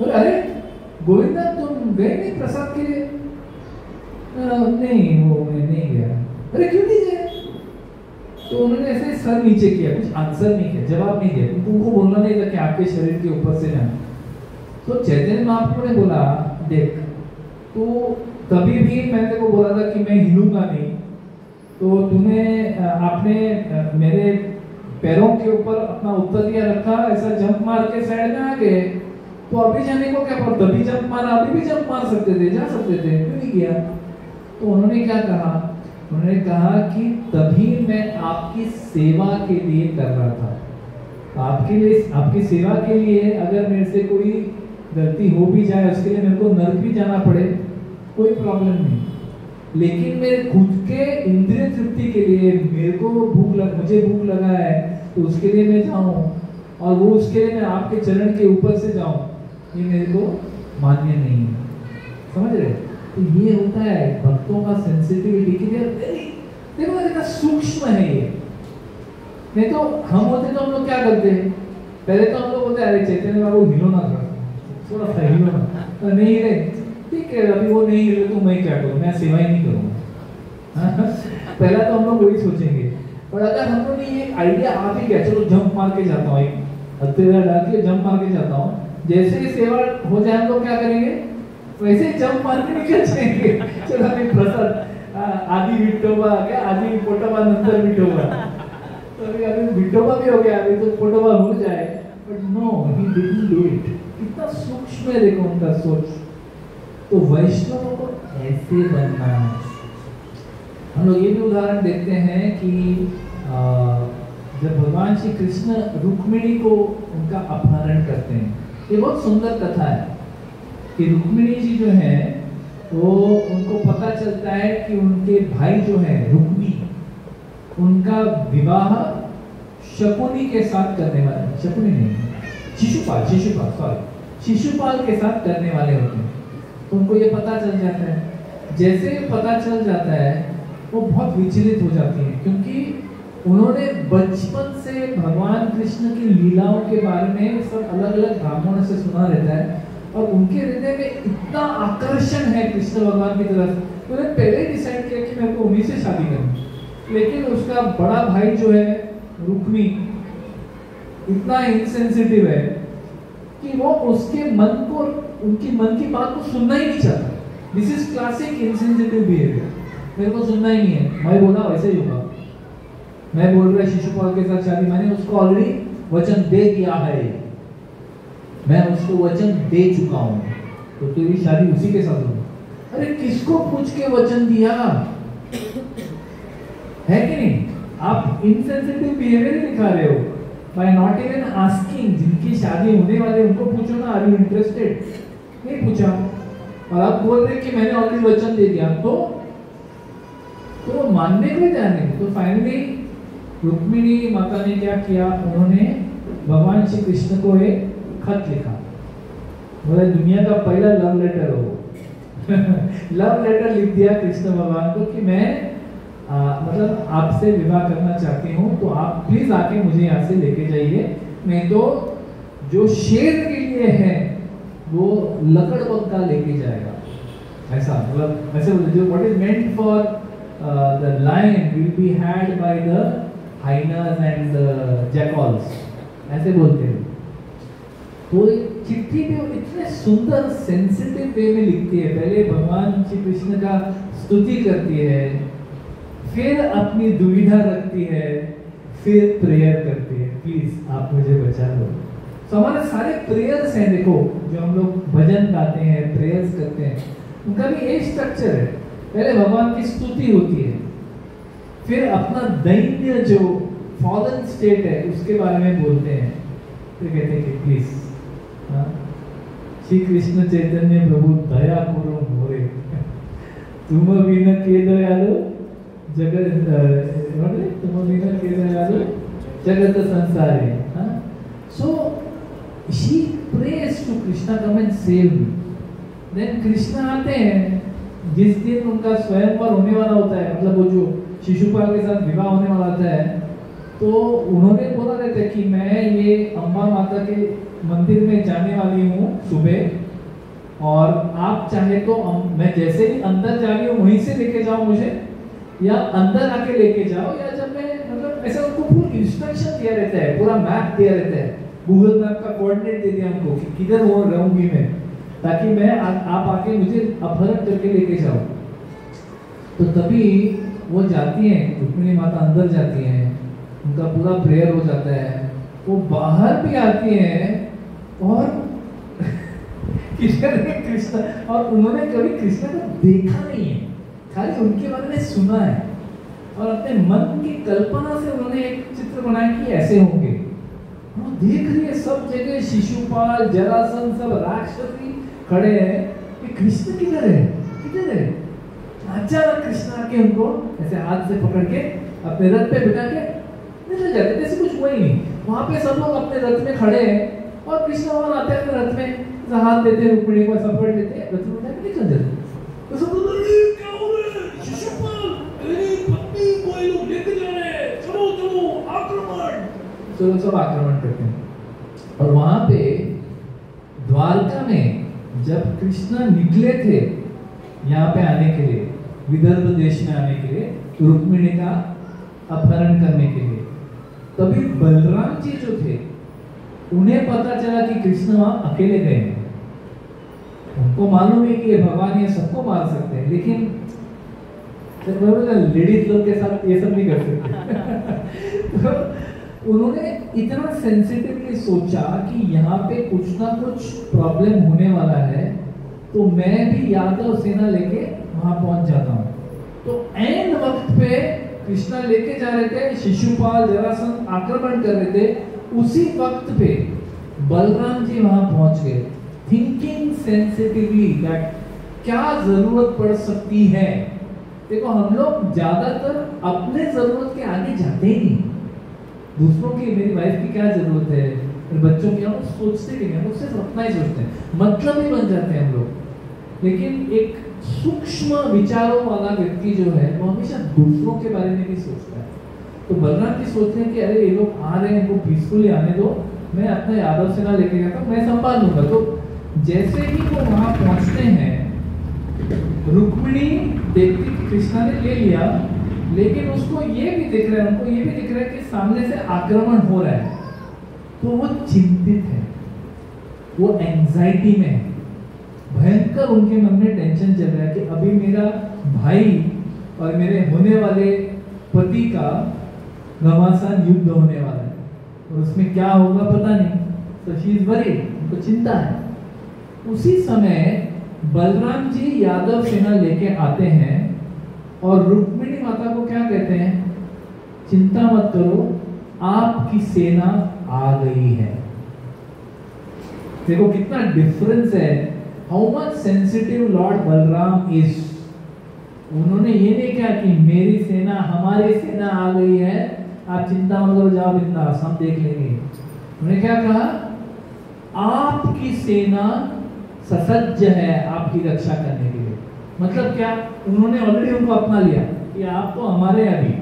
और अरे गोविंदा तुम गए नहीं प्रसाद के लिए? नहीं, वो मैं नहीं गया। अरे क्यों नहीं गए? तो उन्होंने ऐसे सर नीचे किया, कुछ आंसर नहीं किया, जवाब नहीं दिया, क्योंकि उनको बोलना नहीं था कि आपके शरीर के ऊपर से जाना। तो चैतन्य महाप्रभु ने बोला, देख तो कभी भी मैंने तेरे को बोला था कि मैं हिलूंगा नहीं, तो तूने आपने मेरे पैरों के ऊपर अपना उत्तरीय रखा, ऐसा जंप मार के साइड में आ गए, तो अभी जाने को क्या पड़ा? तभी जंप मारा, अभी भी जंप मार सकते थे, जा सकते थे, क्यों नहीं किया? तो उन्होंने क्या कहा? उन्होंने कहा कि तभी मैं आपकी सेवा के लिए कर रहा था, आपके लिए, आपकी सेवा के लिए। अगर मेरे से कोई गलती हो भी जाए, उसके लिए मेरे को नर्क भी जाना पड़े, कोई प्रॉब्लम नहीं, लेकिन मेरे खुद के इंद्रिय तृप्ति के लिए मेरे को मुझे भूख लगा है, तो उसके लिए मैं जाऊं, और वो उसके लिए मैं आपके चरण के ऊपर से जाऊं, ये मेरे को मान्य नहीं है। समझ रहे? तो ये होता है भक्तों का सेंसिटिविटी कि देखो कितना सूक्ष्म है ये। नहीं तो हम होते तो हम लोग क्या करते हैं? पहले तो हम लोग बोलते अरे चैतन्य बाबू हिलो ना, थोड़ा सा हिलो ना, तो नहीं हिले, ठीक है अभी वो नहीं हिले तो मैं क्या करूँ, मैं सेवा ही नहीं करूँगा। पहला तो हम लोग वही सोचेंगे। पर अगर हम लोग ये आइडिया आ भी गया, चलो जंप मार के जाता हूँ, हथेला डाल के जंप मार के जाता हूँ, जैसे ही सेवा हो जाए हम लोग क्या करेंगे? वैसे जंप मार के निकल जाएंगे। चलो अभी प्रसाद आदि विठोबा, क्या आदि पोटोबा नंतर विठोबा, तो अभी विठोबा भी हो गया, अभी तो पोटोबा हो जाए, but no he didn't do it. कितना सूक्ष्म है देखो उनका सोच। तो वैष्णवों को ऐसे बनना है। हम लोग ये भी उदाहरण देखते हैं कि जब भगवान श्री कृष्ण रुक्मिणी को उनका अपहरण करते हैं, ये बहुत सुंदर कथा है कि रुक्मिणी जी जो है वो उनको पता चलता है कि उनके भाई जो है रुक्मी, उनका विवाह शकुनी के साथ करने वाले, शकुनी नहीं, शिशुपाल के साथ करने वाले होते हैं। तो उनको ये पता चल जाता है। जैसे पता चल जाता है वो बहुत विचलित हो जाती है, क्योंकि उन्होंने बचपन से भगवान कृष्ण की लीलाओं के बारे में सब अलग अलग ब्राह्मणों से सुना रहता है, और उनके हृदय में इतना आकर्षण है कृष्ण भगवान की तरफ, तो उन्होंने पहले ही डिसाइड किया कि मेरे को उन्हीं से शादी करनी। लेकिन उसका बड़ा भाई जो है रुक्मी इतना इनसेंसिटिव है कि वो उसके मन को, उनकी मन की बात को सुनना ही नहीं चाहता। This is classic insensitive behaviour. मेरे को सुनना ही नहीं है, मैं बोला वैसे ही होगा, मैं बोल रहा शिशुपाल के साथ शादी, मैंने उसको ऑलरेडी वचन दे दिया है, मैं उसको वचन दे चुका हूं, तो तेरी शादी उसी के साथ होगी। अरे किसको पूछ के वचन दिया है कि नहीं? आप इनसेंसिटिव बिहेवियर ही दिखा रहे हो बाय नॉट इवन आस्किंग। जिनकी शादी होने वाले उनको पूछो ना, आर यू इंटरेस्टेड? नहीं पूछा, और आप बोल रहे कि मैंने ऑलरेडी वचन दे दिया, तो मानने को तैयार नहीं। तो फाइनली रुक्मिणी माता ने क्या किया? उन्होंने भगवान श्री कृष्ण को एक खत लिखा, बोला दुनिया का पहला लव लेटर हो। लव लेटर लिख दिया कृष्ण भगवान को कि मैं मतलब आपसे विवाह करना चाहती हूँ, तो आप प्लीज आके मुझे यहाँ से लेके जाइए, नहीं तो जो शेर के लिए है वो लकड़बग्गा लेके जाएगा। ऐसा मतलब ऐसे बोलते जो what is meant for the lion will be had by the hyenas and the jackals, ऐसे बोलते हैं। तो चिट्ठी में वो इतने सुंदर सेंसिटिव वे में लिखती है, पहले भगवान श्री कृष्ण का स्तुति करती है, फिर अपनी दुविधा रखती है, फिर प्रेयर करती है, प्लीज आप मुझे बचा लो। तो हमारे सारे प्रेयर्स हैं, देखो जो हम लोग भजन गाते हैं, प्रेयर्स करते हैं, उनका भी एक स्ट्रक्चर है। पहले भगवान की स्तुति होती है, फिर अपना दैन्य जो फॉलन स्टेट है उसके बारे में बोलते हैं, फिर कहते हैं कि प्लीज श्री कृष्ण चैतन्य प्रभु दया करो मोरे, तुम बिना के दयालु जगत, तुम बिना के दयालु जगत संसारे। So she prays to Krishna, come and save me. Then Krishna आते हैं, जिस दिन उनका स्वयंवर होने वाला होता है, मतलब वो जो शिशुपाल के साथ विवाह होने वाला होता है, तो उन्होंने बोला रहता है कि मैं ये अम्बा माता के मंदिर में जाने वाली हूँ सुबह, और आप चाहे तो मैं जैसे ही अंदर जा रही हूँ वहीं से लेके जाओ मुझे, या अंदर आके लेके जाओ, या जब मैं मतलब ऐसा उनको पूरा इंस्ट्रक्शन दिया रहता है, पूरा मैप दिया रहता है, गूगल मैप का कोऑर्डिनेट दे दिया हमको कि किधर वो रहूंगी मैं, ताकि मैं आप आके मुझे अपहरण करके लेके जाओ। तो तभी वो जाती हैं, रुक्मिणी माता अंदर जाती हैं, उनका पूरा प्रेयर हो जाता है, वो बाहर भी आती हैं और कृष्ण, और उन्होंने कभी कृष्ण को देखा नहीं है, खाली उनके बारे में सुना है, और अपने मन की कल्पना से उन्होंने एक चित्र बनाया कि ऐसे होंगे। वो देख रही है सब जगह शिशुपाल, जरासंध, सब राक्षसी खड़े हैं, कि कृष्ण किधर है, किधर है। अचानक कृष्ण आके उनको ऐसे हाथ से पकड़ के अपने रथ पे बिठा के निकल जाते, जैसे कुछ हुआ ही नहीं। वहां पे सब लोग अपने रथ में खड़े हैं, और कृष्ण वहां आते हैं अपने रथ में, हाथ देते हैं, रुक्मिणी को सपोर्ट देते हैं, रथ में बैठ के निकल जाते। तो सब लोग क्या हो रहा है, शिशुपाल तेरी पत्नी को ये लोग लेके जा रहे हैं, चलो चलो आक्रमण। तो लोग सब आक्रमण करते हैं, और वहां पे द्वारका में जब कृष्ण निकले थे यहाँ पे आने के लिए, विदर्भ देश में आने के लिए, रुक्मिणी का अपहरण करने के लिए, तभी बलराम जी जो थे उन्हें पता चला कि कृष्ण वहां अकेले गए हैं। उनको मालूम है कि भगवान ये सबको मार सकते हैं, लेकिन लेडीज लोग के साथ ये सब नहीं कर सकते। तो उन्होंने इतना सेंसिटिवली सोचा कि यहाँ पे कुछ ना कुछ प्रॉब्लम होने वाला है, तो मैं भी यादव सेना लेके वहां पहुंच जाता हूँ। तो एंड वक्त पे कृष्णा लेके जा रहे थे, शिशुपाल, जरासंध आक्रमण कर रहे थे, उसी वक्त पे बलराम जी वहां पहुंच गए, थिंकिंग सेंसिटिवली दैट क्या जरूरत पड़ सकती है। देखो हम लोग ज्यादातर अपने जरूरत के आगे जाते ही नहीं, दूसरों की, मेरी वाइफ की क्या जरूरत है, बच्चों की, हम लोग सोचते भी नहीं, हम लोग सिर्फ अपना ही सोचते हैं, मतलब ही बन जाते हैं हम लोग। लेकिन एक सूक्ष्म विचारों वाला व्यक्ति जो है वो हमेशा दूसरों के बारे में भी सोचता है। तो बलराम जी सोचते हैं कि अरे ये लोग आ रहे हैं, इनको पीसफुली आने दो, मैं अपना यादव सेना लेके जाता हूँ, मैं संभाल लूंगा। तो जैसे ही वो वहां पहुंचते हैं, रुक्मिणी देखती कि कृष्णा ने ले लिया, लेकिन उसको ये भी दिख रहा है, उनको ये भी दिख रहा है कि सामने से आक्रमण हो रहा है, तो वो चिंतित है, वो एंजाइटी में है, भयंकर उनके मन में टेंशन चल रहा है कि अभी मेरा भाई और मेरे होने वाले पति का घमासान युद्ध होने वाला है, और उसमें क्या होगा पता नहीं। तो शी इज वरीड, उनको चिंता है। उसी समय बलराम जी यादव सेना लेके आते हैं, और रुक्मिणी माता को क्या कहते हैं, चिंता मत करो, आपकी सेना आ गई है। देखो कितना डिफरेंस है, how much sensitive Lord Balram is. उन्होंने ये नहीं कहा कि मेरी सेना, हमारी सेना आ गई है, आप चिंता मत करो, जाओ बिंदास, हम देख लेंगे। उन्होंने क्या कहा, आपकी सेना ससज्ज है आपकी रक्षा करने के लिए। मतलब क्या, उन्होंने ऑलरेडी उनको अपना लिया कि आप तो हमारे अभी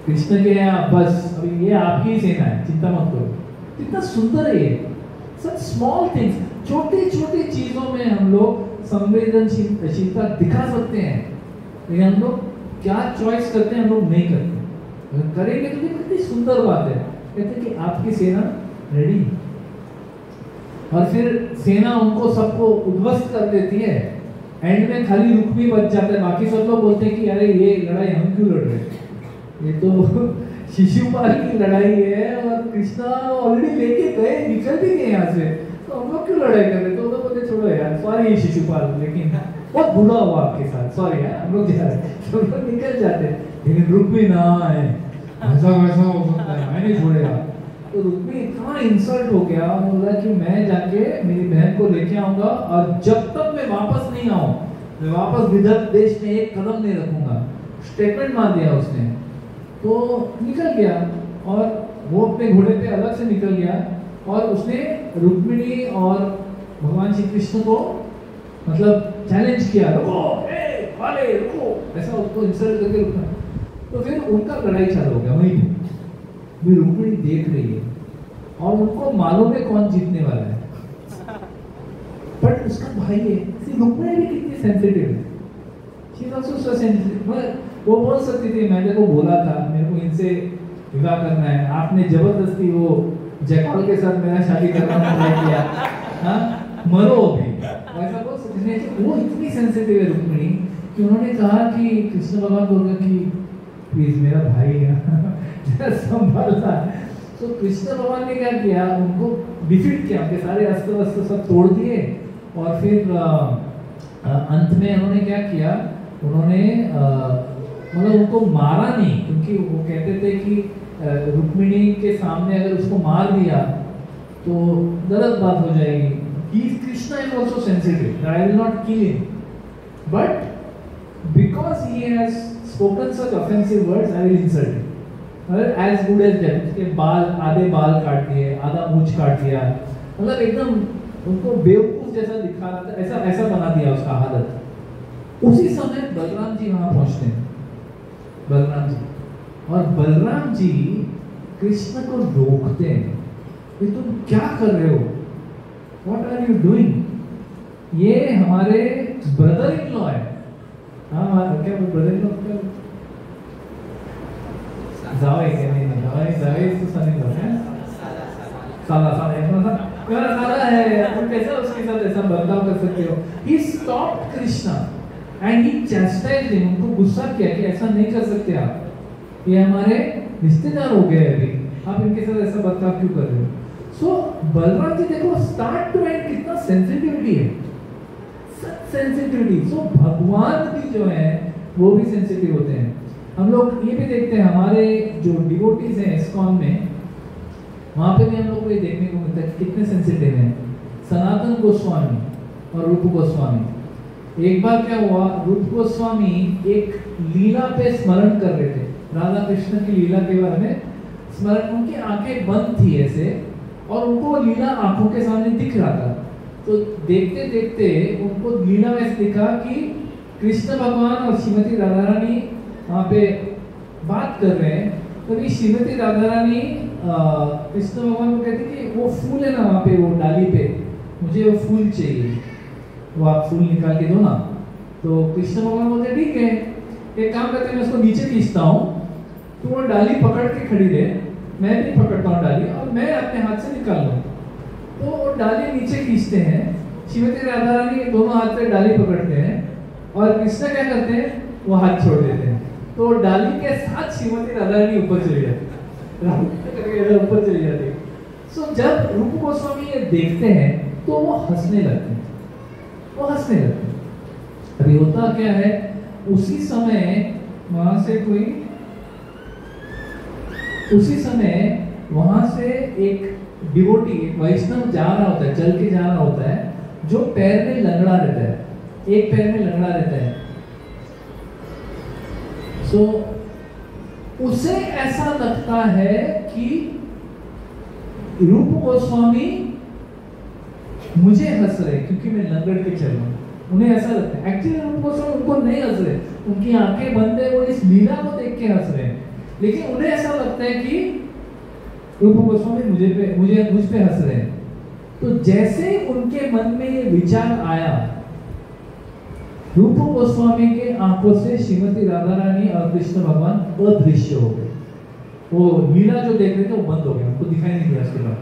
कृष्ण के हैं, बस अभी ये आपकी ही सेना है, चिंता मत करो। कितना सुंदर है ये, सब स्मॉल थिंग्स, छोटी छोटी चीजों में हम लोग संवेदनशीलता दिखा सकते हैं, लेकिन हम लोग क्या चॉइस करते हैं हम लोग नहीं करते। अगर करेंगे तो कितनी सुंदर बात है। कहते हैं कि आपकी सेना रेडी, और फिर सेना उनको सबको उद्ध्वस्त कर देती है। एंड में खाली रुक्मी बच जाता है, बाकी सब लोग बोलते हैं कि अरे ये लड़ाई हम क्यों लड़ रहे हैं, ये तो शिशुपाल की लड़ाई है और कृष्णा ऑलरेडी लेके गए, निकल भी गए यहाँ से, तो हम लोग क्यों लड़ाई कर रहे। तो बोलते छोड़ो यार, सॉरी शिशुपाल, लेकिन बहुत बुरा हुआ आपके साथ, सॉरी यार, हम लोग जा रहे हैं, तो लोग निकल जाते। लेकिन रुक्मी ना है, ऐसा वैसा हो सकता है, मैं नहीं छोड़ेगा। तो रुक्मी इतना इंसल्ट हो गया, बोला कि मैं जाके मेरी बहन को लेके आऊंगा और जब तक मैं वापस नहीं आऊं, मैं वापस विदर्भ देश में एक कदम नहीं रखूंगा। स्टेटमेंट मार दिया उसने, तो निकल गया और वो अपने घोड़े पे अलग से निकल गया और उसने रुक्मिणी और भगवान श्री कृष्ण को मतलब चैलेंज किया, रुको, वाले रुको, ऐसा उसको इंसल्ट करके रुका। तो फिर उनका लड़ाई चालू हो गया वहीं पे। भी रुक्मिणी देख रही है और उनको मालूम है कौन जीतने वाला है, बट उसका भाई है। रुक्मिणी भी कितनी सेंसिटिव है, she is also so sensitive. वो बोल सकती थी मैंने को बोला था मेरे को इनसे विवाह करना है, आपने जबरदस्ती वो जयपाल के साथ मेरा शादी करना ट्राई किया, हाँ मरो अभी, ऐसा बोल सकती थी। वो इतनी सेंसिटिव है रुक्मिणी कि उन्होंने कहा कि कृष्ण भगवान बोल रहे कि प्लीज मेरा भाई है संभालना। तो कृष्ण भगवान ने क्या किया, उनको डिफीट किया, उनके सारे अस्त्र वस्त्र सब तोड़ दिए और फिर अंत में उन्होंने क्या किया, उन्होंने मतलब उनको मारा नहीं, क्योंकि वो कहते थे कि रुक्मिणी के सामने अगर उसको मार दिया तो गलत बात हो जाएगी। Krishna is also sensitive, I will not kill him, but because he has spoken such offensive words, I will insult him. As good as death, उसके बाल आधे बाल काट दिए, आधा मूंछ काट दिया, मतलब एकदम उनको बेवकूफ जैसा दिखा रहा था, ऐसा ऐसा बना दिया उसका हालत। उसी समय बलराम जी वहां पहुंचते हैं, बलराम जी, और बलराम जी कृष्ण को रोकते हैं कि तुम क्या कर रहे हो, व्हाट आर यू डूइंग, ये हमारे ब्रदर इन लॉ है। हाँ क्या ब्रदर इन लॉ क्या जावे क्या नहीं जावे जावे तो सनी लॉ है, साला साला मेरा साला है, तुम कैसे उसके साथ ऐसा बर्ताव कर सकते हो। He stopped Krishna and he chastised him, उनको गुस्सा किया कि ऐसा नहीं कर सकते आप, ये हमारे रिश्तेदार हो गए अभी, आप इनके साथ ऐसा बर्ताव क्यों कर रहे हो। सो बलराम जी देखो स्टार्ट टू एंड कितना सेंसिटिविटी है, सच सेंसिटिविटी। सो भगवान भी जो है वो भी सेंसिटिव होते हैं। हम लोग ये भी देखते हैं हमारे जो डिवोटीज हैं इस्कॉन में, वहां पे भी हम लोग को ये देखने को मिलता है कि कितने सेंसिटिव हैं। सनातन गोस्वामी और रूप गोस्वामी, एक बार क्या हुआ, रूप गोस्वामी एक लीला पे स्मरण कर रहे थे, राधा कृष्ण की लीला के बारे में स्मरण, उनकी आंखें बंद थी ऐसे और उनको लीला आंखों के सामने दिख रहा था। तो देखते देखते उनको लीला में दिखा कि कृष्ण भगवान और श्रीमती राधा रानी वहाँ पे बात कर रहे हैं। तो ये श्रीमती राधा रानी कृष्ण भगवान को कहती कि वो फूल है ना वहाँ पे, वो डाली पे, मुझे वो फूल चाहिए, वो आप फूल निकाल के दो ना। तो कृष्ण भगवान बोलते ठीक है, एक काम करते हैं मैं उसको नीचे खींचता हूँ, तो वो डाली पकड़ के खड़ी रहे, मैं भी पकड़ता हूँ डाली और मैं अपने हाथ से निकाल लूँ। तो वो डाली नीचे खींचते हैं, श्रीमती राधा रानी दोनों हाथ से डाली पकड़ते हैं और कृष्ण क्या करते हैं, वो हाथ छोड़ देते हैं। तो डाली के साथ श्रीमती राधा रानी ऊपर चली जाती, ऊपर चली जाती। सो जब रूप गोस्वामी ये देखते हैं तो वो हंसने लगते हैं, वो हंसने लगते हैं। अभी होता क्या है, उसी समय वहां से कोई, उसी समय वहां से एक डिवोटी, एक वैष्णव जा रहा होता है, चल के जा रहा होता है, जो पैर में लंगड़ा रहता है, एक पैर में लंगड़ा रहता है। सो उसे ऐसा लगता है कि रूप गोस्वामी मुझे हंस रहे क्योंकि मैं लंगड़ के चल रहा हूं, उन्हें ऐसा लगता है। एक्चुअली रूप गोस्वामी उनको नहीं हंस रहे, उनकी आंखें बंद है, वो इस लीला को देख के हंस रहे हैं, लेकिन उन्हें ऐसा लगता है कि रूप गोस्वामी मुझ पे हंस रहे हैं। तो जैसे उनके मन में ये विचार आया रूप गोस्वामी के आंखों से श्रीमती राधा रानी और कृष्ण भगवान अदृश्य हो गए। वो लीला जो देख रहे थे वो बंद हो गया, उनको दिखाई नहीं दिया उसके बाद।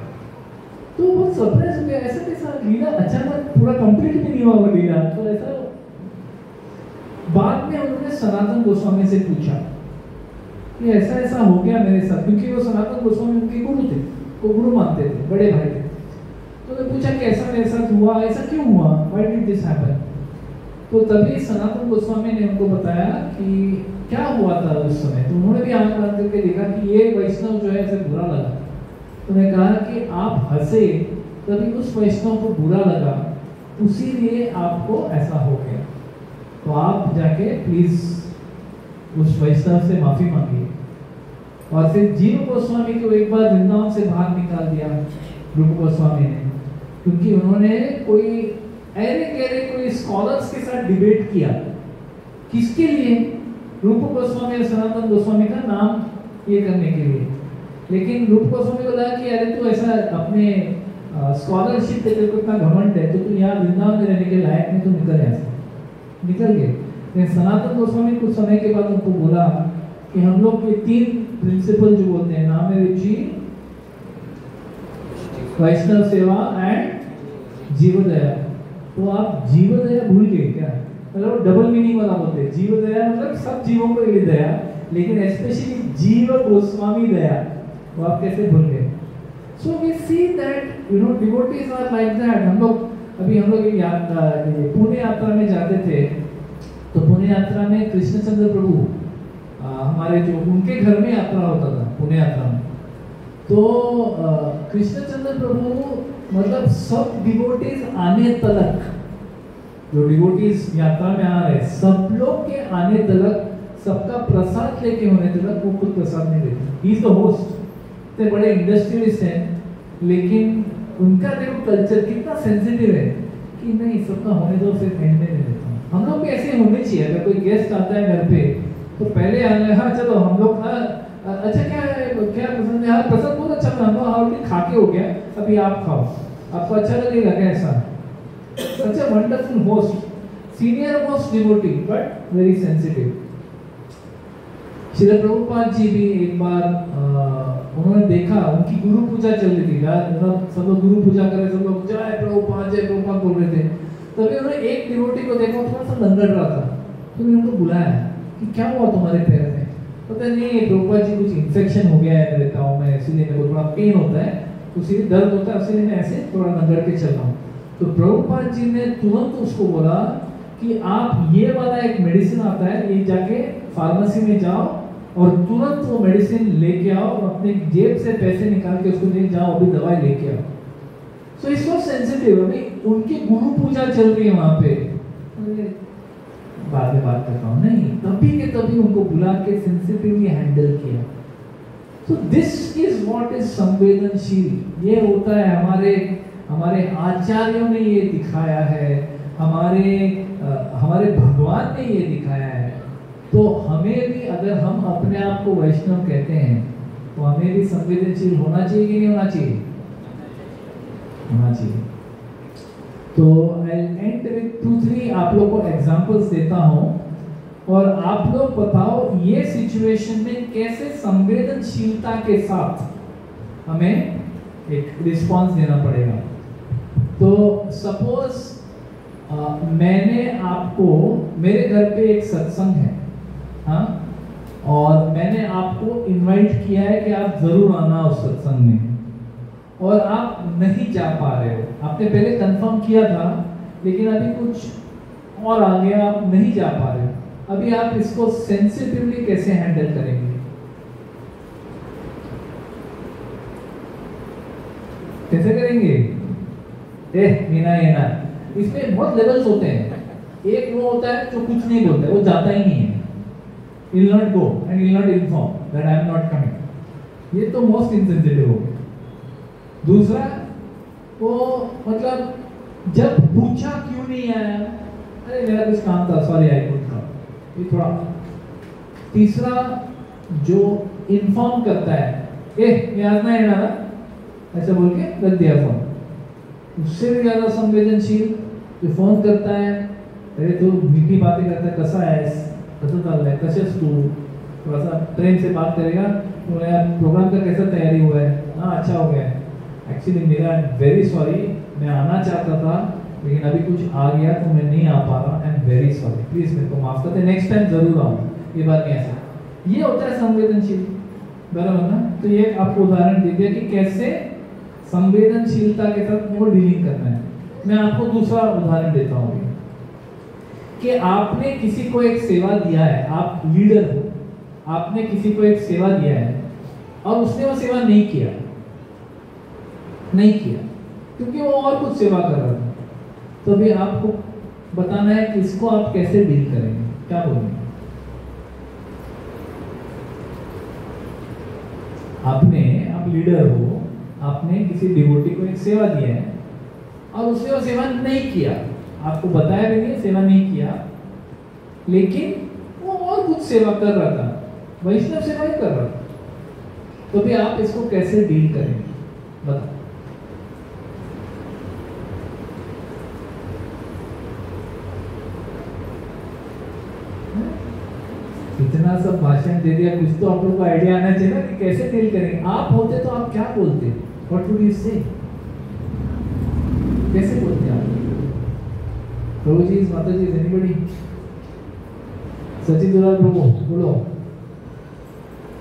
तो वो सरप्राइज हो गया, ऐसा कैसा लीला अचानक पूरा कंप्लीट भी नहीं हुआ वो लीला। तो ऐसा बाद में उन्होंने सनातन गोस्वामी से पूछा कि ऐसा ऐसा हो गया मेरे साथ, क्योंकि वो सनातन गोस्वामी उनके गुरु थे, वो गुरु मानते थे, बड़े भाई थे। तो उन्होंने पूछा कैसा मेरे साथ हुआ, ऐसा क्यों हुआ, व्हाई डिड दिस हैपन। तो तभी सनातन गोस्वामी ने उनको बताया कि क्या हुआ था उस समय। तो उन्होंने भी आंख बंद करके देखा कि ये वैष्णव जो है ऐसे बुरा लगा। तो उन्होंने कहा कि आप हंसे तभी उस वैष्णव को बुरा लगा, उसी लिए आपको ऐसा हो गया। तो आप जाके प्लीज उस वैष्णव से माफी मांगिए। और फिर जीव गोस्वामी को एक बार वृंदावन से बाहर निकाल दिया रूप गोस्वामी ने, क्योंकि उन्होंने कोई ऐरे गहरे कोई स्कॉलर्स के साथ डिबेट किया। किसके लिए? रूप गोस्वामी और सनातन गोस्वामी का नाम ये करने के लिए। लेकिन रूप गोस्वामी को लगा कि अरे तू ऐसा अपने स्कॉलरशिप तेरे को इतना घमंड है तो तू यहाँ वृंदावन में रहने के लायक नहीं, तो निकल यहाँ से। निकल गए। लेकिन सनातन गोस्वामी कुछ समय के बाद उनको बोला कि हम लोग ये 3 प्रिंसिपल जो बोलते हैं, नाम है रुचि, वैष्णव सेवा एंड जीवदया। तो आप जीवदया भूल गए क्या? मतलब डबल मीनिंग वाला बोलते हैं। जीवदया मतलब सब जीवों को ये दया, लेकिन स्पेशली जीव गोस्वामी दया, वो आप कैसे भूल गए? So we see that you know devotees are like that. हम लोग पुणे यात्रा में जाते थे, तो पुणे यात्रा में कृष्णचंद्र प्रभु हमारे जो उनके घर में यात्रा होता था पुणे यात्रा में। तो कृष्णचंद्र प्रभु मतलब सब डिवोटीज आने तलक, जो डिवोटीज यात्रा में आ रहे सब लोग के आने तलक, सबका प्रसाद लेके होने तलक वो खुद प्रसाद नहीं देते। He is the host. ते बड़े इंडस्ट्रियलिस्ट हैं, लेकिन उनका देखो कल्चर कितना सेंसिटिव है कि नहीं सबका होने दो, फिर एंड में देता हूँ। हम लोग भी ऐसे होने चाहिए। अगर कोई गेस्ट आता है घर पे तो पहले आ गए, हाँ चलो हम लोग अच्छा क्या पसंद है, हाँ प्रसाद बहुत अच्छा बना, हम ऑलरेडी खा के हो गया, अभी आप खाओ, आपको अच्छा लगेगा कैसा। Such a wonderful host, senior most devotee but very sensitive. Srila Prabhupada ji भी एक बार उन्होंने देखा उनकी गुरु पूजा चल रही थी, सब लोग गुरु पूजा कर रहे, सब लोग जय प्रभुपाद बोल रहे थे। तभी उन्होंने एक डिवोटी को देखा, थोड़ा सा लंगड़ रहा था। तो उनको बुलाया कि क्या हुआ तुम्हारे पैर में? पता नहीं प्रभुपाद जी कुछ इन्फेक्शन हो गया है मेरे पाँव में, इसलिए मेरे को थोड़ा पेन होता है, उसी दर्द होता है, इसलिए मैं ऐसे थोड़ा लंगड़ के चल रहा हूँ। तो प्रभुपाद जी ने तुरंत उसको बोला कि आप ये वाला एक मेडिसिन आता है, ये जाके फार्मेसी में जाओ और तुरंत वो मेडिसिन लेके आओ, अपने जेब से पैसे निकाल के उसको ले जाओ, अभी दवाई लेके आओ। So it's so sensitive. अभी उनकी गुरु पूजा चल रही है वहां पे, बाद में बात करता हूँ, नहीं तभी के तभी उनको बुला के सेंसिटिवली हैंडल किया। So this is what is संवेदनशील। ये होता है हमारे आचार्यों ने ये दिखाया है, हमारे भगवान ने ये दिखाया है। तो हमें भी, अगर हम अपने आप को वैष्णव कहते हैं, तो हमें भी संवेदनशील होना चाहिए कि नहीं होना चाहिए? होना चाहिए। तो आई एंड विद 2-3 आप लोग को एग्जांपल्स देता हूं, और आप लोग बताओ ये सिचुएशन में कैसे संवेदनशीलता के साथ हमें एक रिस्पांस देना पड़ेगा। तो सपोज मैंने आपको, मेरे घर पे एक सत्संग है, हाँ, और मैंने आपको इनवाइट किया है कि आप जरूर आना उस सत्संग में, और आप नहीं जा पा रहे हो। आपने पहले कंफर्म किया था, लेकिन अभी कुछ और आ गया, आप नहीं जा पा रहे हो। अभी आप इसको सेंसिटिवली कैसे हैंडल करेंगे? कैसे करेंगे? मीना ये ना, इसमें बहुत लेवल्स होते हैं। एक वो होता है जो कुछ नहीं बोलता है, वो जाता ही नहीं है, will not go and will not inform that I am not coming। ये तो मोस्ट इनसेंसिटिव हो गया। दूसरा वो मतलब जब पूछा क्यों नहीं आया, अरे मेरा कुछ काम था, सॉरी आई कुड कम, ये थोड़ा। तीसरा जो इन्फॉर्म करता है, मैं आज ना येणार, ऐसा बोल के रख दिया फोन। उससे भी ज्यादा संवेदनशील जो फोन करता है, अरे तू मीठी बातें करता है, कसा आहेस, कसं चाललंय, कसेस तू, थोड़ा सा प्रेम से बात करेगा तो यार प्रोग्राम का कैसा तैयारी हुआ है, हाँ अच्छा हो गया है, एक्चुअली मेरा वेरी सॉरी, मैं आना चाहता था लेकिन अभी कुछ आ गया तो मैं नहीं आ पा रहा, I am very sorry, please मेरे को माफ करते, नेक्स्ट टाइम जरूर आऊँ, ये बात नहीं ऐसा। ये होता है संवेदनशील, बराबर ना। तो ये आपको उदाहरण दे दिया कि कैसे संवेदनशीलता के साथ वो डीलिंग करना है। मैं आपको दूसरा उदाहरण देता हूँ कि आपने किसी को एक सेवा दिया है, आप लीडर हो, आपने किसी को एक सेवा दिया है और उसने वो सेवा नहीं किया क्योंकि वो और कुछ सेवा कर रहा था, तो अभी आपको बताना है कि इसको आप कैसे डील करेंगे, क्या बोलेंगे। आप लीडर हो, आपने किसी डिवोटी को एक सेवा दिया है और उसने वो सेवा नहीं किया, आपको बताया भी नहीं, सेवा नहीं किया, लेकिन वो और कुछ सेवा कर रहा था, वैष्णव सेवा ही कर रहा था, तो भी आप इसको कैसे डील करेंगे, बताओ। इतना सब भाषण दे दिया, कुछ तो आप लोगों को आइडिया आना चाहिए ना कि कैसे डील करेंगे। आप होते तो आप क्या बोलते, व्हाट वुड यू से, कैसे बोलते आप? प्रभु जी, माता जी, एनीबॉडी, सचिन दुलाल प्रभु बोलो,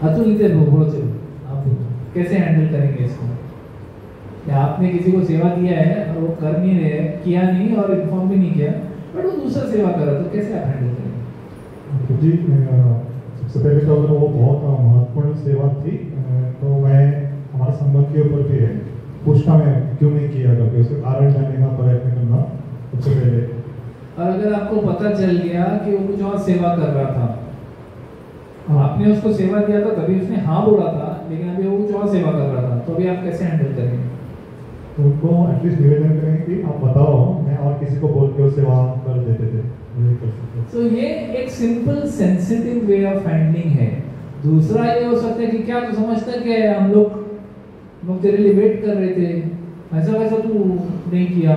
अतुल नीचे बोलो, चलो आप बोलो, कैसे हैंडल करेंगे इसको? या आपने किसी को सेवा दिया है और वो कर नहीं रहे, किया नहीं और इन्फॉर्म भी नहीं किया, बट वो दूसरा सेवा कर रहा, तो कैसे आप हैंडल करेंगे? जी, सबसे पहले तो अगर वो बहुत महत्वपूर्ण सेवा थी तो मैं, हमारा संबंध के ऊपर भी है, पूछना मैं क्यों नहीं किया करके, उसके कारण जानने का प्रयत्न करना सबसे पहले। और अगर आपको पता चल गया कि वो कुछ और सेवा कर रहा था, आपने उसको सेवा दिया था तभी उसने हाँ बोला था, लेकिन अभी वो कुछ और सेवा कर रहा था, तो अभी आप कैसे हैंडल करेंगे? तो उनको एटलीस्ट निवेदन करेंगे कि आप बताओ, मैं और किसी को बोल के वो सेवा कर देते थे। तो ये एक simple sensitive way of handling है। दूसरा ये हो सकता है कि क्या तू समझता है कि हम लोग तेरे लिए वेट कर रहे थे, ऐसा वैसा तू नहीं किया,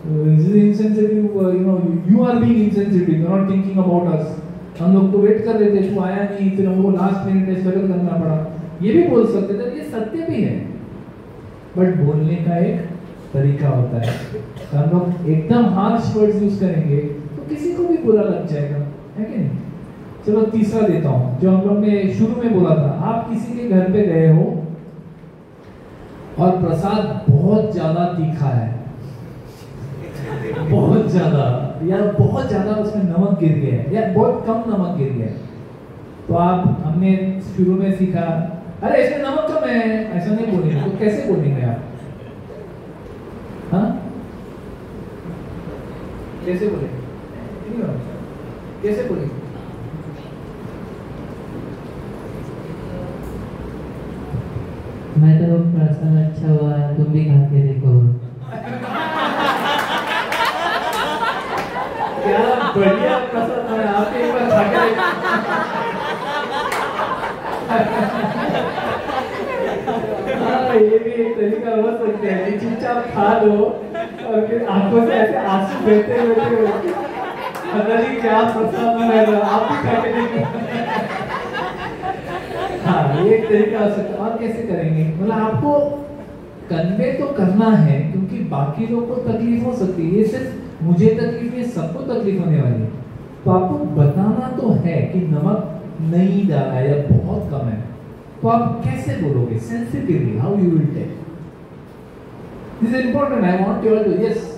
insensitive, you are being insensitive, you are not thinking about us, हम लोग तो वेट कर रहे थे, तू आया नहीं, फिर हमको लास्ट मिनट में स्ट्रगल करना पड़ा, ये भी बोल सकते थे। ये सत्य भी है, बट बोलने का एक तरीका होता है। हम लोग एकदम हार्श वर्ड्स यूज करेंगे तो किसी को भी बुरा लग जाएगा, है कि नहीं? चलो तीसरा देता हूँ, जो हम लोग ने शुरू में बोला था, आप किसी के घर पे गए हो और प्रसाद बहुत ज्यादा तीखा है, बहुत ज्यादा, या बहुत ज्यादा उसमें नमक गिर गया है, या बहुत कम नमक गिर गया है, तो हमने शुरू में सीखा, अरे इसमें नमक कम है, ऐसा नहीं बोलेंगे। तो कैसे बोलेंगे आप? हाँ, कैसे बोलेंगे? कैसे बोलेंगे? मैं तो प्रसाद अच्छा हुआ, तुम भी खा के देखो। क्या बढ़िया प्रसाद है, आप एक बार खा के देखो। ये भी एक तरीका हो सकता है, चुपचाप खा लो और फिर आंखों से ऐसे आंसू बहते हुए, पता नहीं क्या प्रसाद बना है, आप भी खा के देखो। हाँ, ये एक तरीका हो सकता है। और कैसे करेंगे? मतलब आपको कन्वे तो करना है, क्योंकि बाकी लोग को तकलीफ हो सकती है, ये सिर्फ मुझे तकलीफ है, सबको तकलीफ होने वाली है, तो आपको बताना तो है कि नमक नहीं डाला है या बहुत कम है, तो आप कैसे बोलोगे? Sensitively, how you will tell? This is important, I want you all to, yes.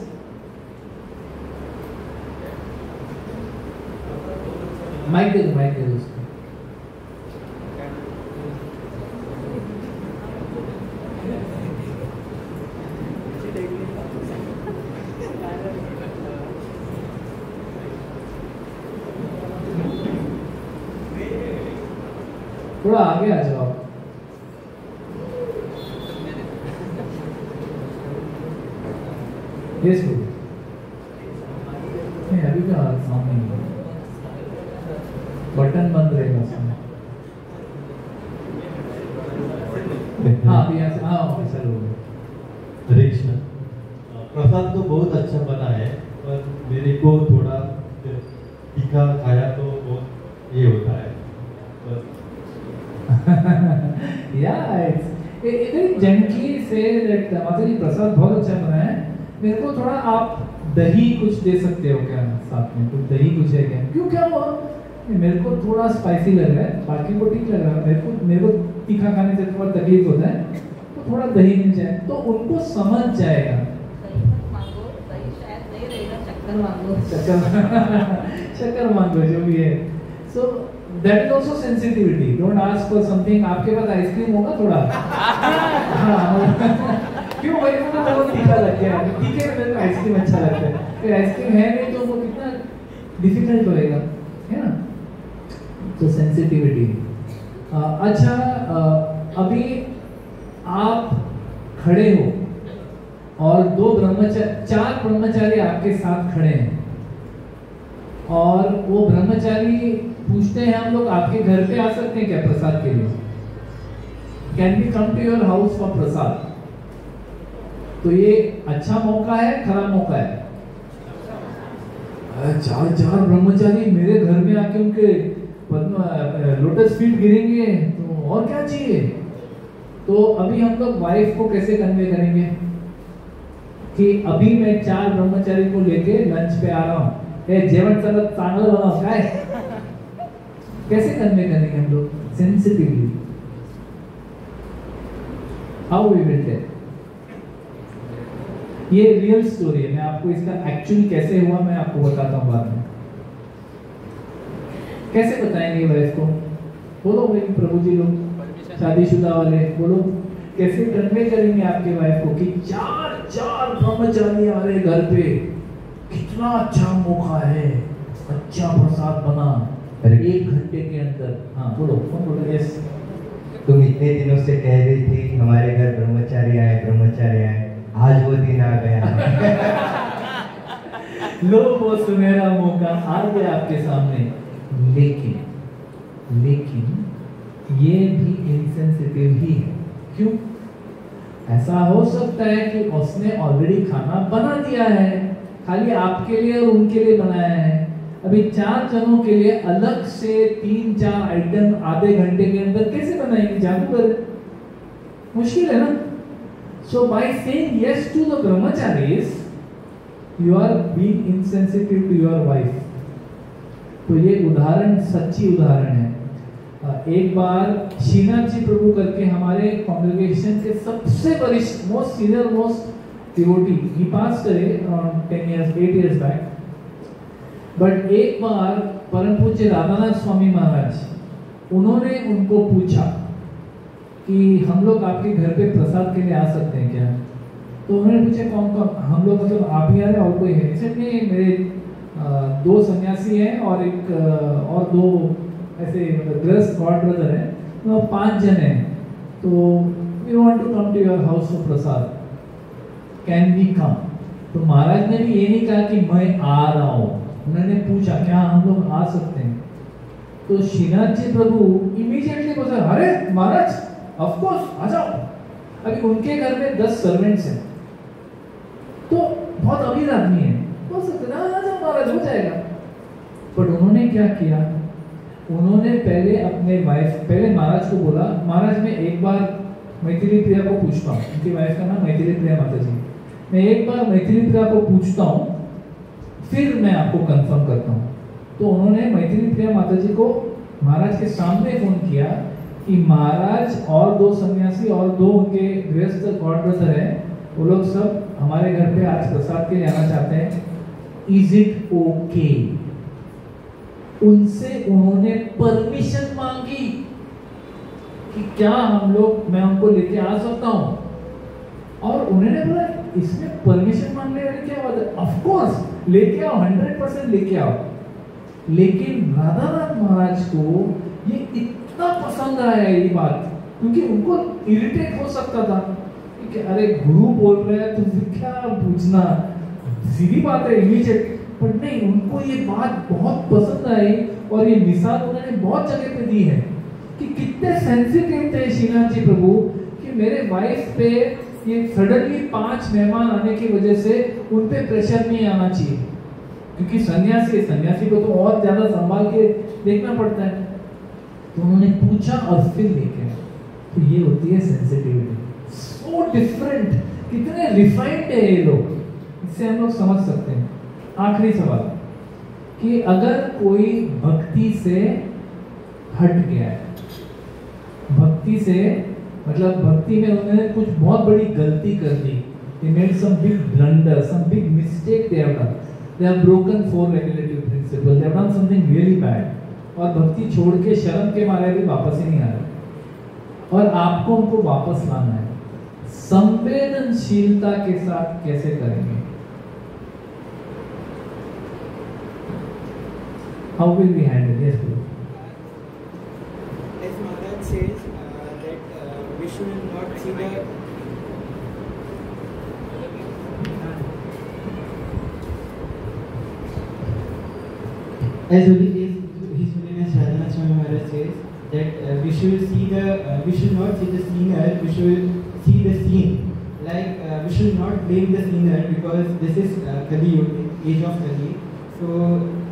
Mic दे दो उसको। थोड़ा आगे आ जाओ। यस नहीं, अभी भी सामने नहीं है, बटन बंद रहेगा उसमें। हाँ अभी यहाँ से, हाँ चलो। हरे कृष्ण। प्रसाद तो बहुत अच्छा बना है, पर मेरे को थोड़ा तीखा खाया तो बहुत ये होता है Yeah, it's very gently say that माता जी प्रसाद बहुत अच्छा बना है, मेरे को थोड़ा आप दही कुछ दे सकते हो क्या साथ में, कुछ दही कुछ है क्या, क्यों क्या हुआ, मेरे को थोड़ा स्पाइसी लग रहा है, बाकी को ठीक लग रहा है, मेरे को तीखा खाने से थोड़ा तकलीफ होता है, तो थोड़ा दही मिल जाए तो उनको समझ जाएगा। दही मत मांगो, दही शायद नहीं रहेगा, शक्कर मांगो। शक्कर मांगो जो भी है। So that is also sensitivity. Don't ask for something. आपके पास आइसक्रीम होगा थोड़ा? क्यों भाई मुझे बहुत तीखा लगता है, तीखे में मेरे को आइसक्रीम अच्छा लगता है, फिर आइसक्रीम है नहीं तो वो कितना डिफिकल्ट होएगा, है ना? तो सेंसिटिविटी। अच्छा, अभी आप खड़े हो और चार ब्रह्मचारी आपके साथ खड़े हैं और वो ब्रह्मचारी पूछते हैं हम लोग आपके घर पे आ सकते हैं क्या प्रसाद के लिए, can we come to your house for prasad, तो ये अच्छा मौका है खराब मौका है? चार ब्रह्मचारी मेरे घर में आके उनके लोटस फीट गिरेंगे तो और क्या चाहिए। तो अभी हम लोग वाइफ को कैसे कन्वे करेंगे कि अभी मैं 4 ब्रह्मचारी को लेके लंच पे आ रहा हूँ, जेवण सगळं चांगलं बनाओ काय, कैसे कन्वे करेंगे हम लोग sensitively, how we will tell. ये रियल स्टोरी है, मैं आपको इसका एक्चुअली कैसे हुआ मैं आपको बताता हूँ बाद में। कैसे बताएंगे वाइफ को, बोलो भाई प्रभु जी लोग शादीशुदा वाले, बोलो कैसे कन्वे करेंगे आपके वाइफ को कि 4 ब्रह्मचारी आ रहे घर पे, कितना अच्छा मौका है, अच्छा प्रसाद बना 1 घंटे के अंदर। हाँ बोलो, कौन बोलो? यस, तुम इतने दिनों से कह रही थी हमारे घर ब्रह्मचारी आए, आज वो दिन आ गया। लो वो सुनहरा मौका आ गया आपके सामने, लेकिन ये भी इनसेंसिटिव ही है। क्यों? ऐसा हो सकता है कि उसने ऑलरेडी खाना बना दिया है, खाली आपके लिए और उनके लिए बनाया है, अभी 4 जनों के लिए अलग से 3-4 आइटम आधे घंटे के अंदर कैसे बनाएंगे, जादूगर, मुश्किल है ना। So by saying yes to the brahmacharis, you are being insensitive to your wife. तो ये उदाहरण सच्ची उदाहरण है। एक बार श्रीनाथ जी प्रभु करके हमारे कॉन्ग्रेगेशन के सबसे वरिष्ठ मोस्ट सीनियर मोस्ट डिवोटी, ही पास करे 8 years बैक, बट एक बार परम पूज्य राधानाथ स्वामी महाराज, उन्होंने उनको पूछा कि हम लोग आपके घर पे प्रसाद के लिए आ सकते हैं क्या, तो उन्होंने पूछा कौन कौन, हम लोग मतलब आप ही आ रहे और कोई है? इसलिए मेरे 2 सन्यासी हैं और एक और 2 ऐसे मतलब गृहस्थ गॉड ब्रदर हैं, तो 5 जन हैं, तो we want to come to your house for prasad, can we come. तो महाराज ने भी ये नहीं कहा कि मैं आ रहा हूँ, उन्होंने पूछा क्या हम लोग आ सकते हैं। तो श्रीनाथ जी प्रभु इमीडिएटली बोले, अरे महाराज ऑफ कोर्स आ जाओ। अभी उनके घर में 10 सर्वेंट्स हैं, तो बहुत अमीर आदमी है, बोल सकते हैं आ जाओ महाराज, हो जाएगा। बट उन्होंने क्या किया, उन्होंने पहले महाराज को बोला, महाराज मैं एक बार मैथिली प्रिया को पूछता हूँ, उनकी वाइफ का नाम मैथिली प्रिया माता जी, मैं एक बार मैथिली प्रिया को पूछता हूँ फिर मैं आपको कंफर्म करता हूँ। तो उन्होंने मैथिली प्रिया माता जी को महाराज के सामने फोन किया कि महाराज और 2 सन्यासी और 2 उनके गृहस्थ गॉड ब्रदर हैं, वो लोग सब हमारे घर पे आज प्रसाद के लिए आना चाहते हैं, इज इट ओके? उनसे उन्होंने परमिशन मांगी कि क्या मैं उनको लेके आ सकता हूं, और उन्होंने बोला इसमें परमिशन मांगने वाली क्या बात है, ऑफ कोर्स लेके आओ, 100% लेके आओ। लेकिन राधानाथ महाराज को ये इतना पसंद आया ये बात, क्योंकि उनको इरिटेट हो सकता था कि अरे गुरु बोल रहे हैं तो फिर क्या पूछना, सीधी बात है इमीडिएट। पर नहीं, उनको ये बात बहुत पसंद आई और ये मिसाल उन्होंने बहुत जगह पे दी है कि कितने सेंसिटिव थे श्रीनाथ जी प्रभु कि मेरे वाइफ पे ये सडनली 5 मेहमान आने की वजह से उन पे प्रेशर नहीं आना चाहिए। क्योंकि सन्यासी को तो और ज्यादा संभाल के देखना पड़ता है। तो उन्होंने पूछा और फिर लेके आए। तो ये होती है सेंसिटिविटी। सो डिफरेंट, कितने रिफाइंड है ये लोग, इससे हम लोग समझ सकते हैं। आखिरी सवाल कि अगर कोई भक्ति से हट गया है, भक्ति से मतलब भक्ति में उन्होंने कुछ बहुत बड़ी गलती कर दी, they made some big blunder, some big mistake they have done, they have broken 4 regulative principles, they have done something really bad, और भक्ति छोड़ के शर्म के मारे भी वापस ही नहीं आ रहे, और आपको उनको वापस लाना है। संवेदनशीलता के साथ कैसे करेंगे? How will we handle? Yes, please. As Maharaj says that we should not see the as His Holiness Radhanath Swami Maharaj says that we should not see the sinner, we should see the sin. Like we should not blame the sinner because this is Kali Yuga, age of Kali. So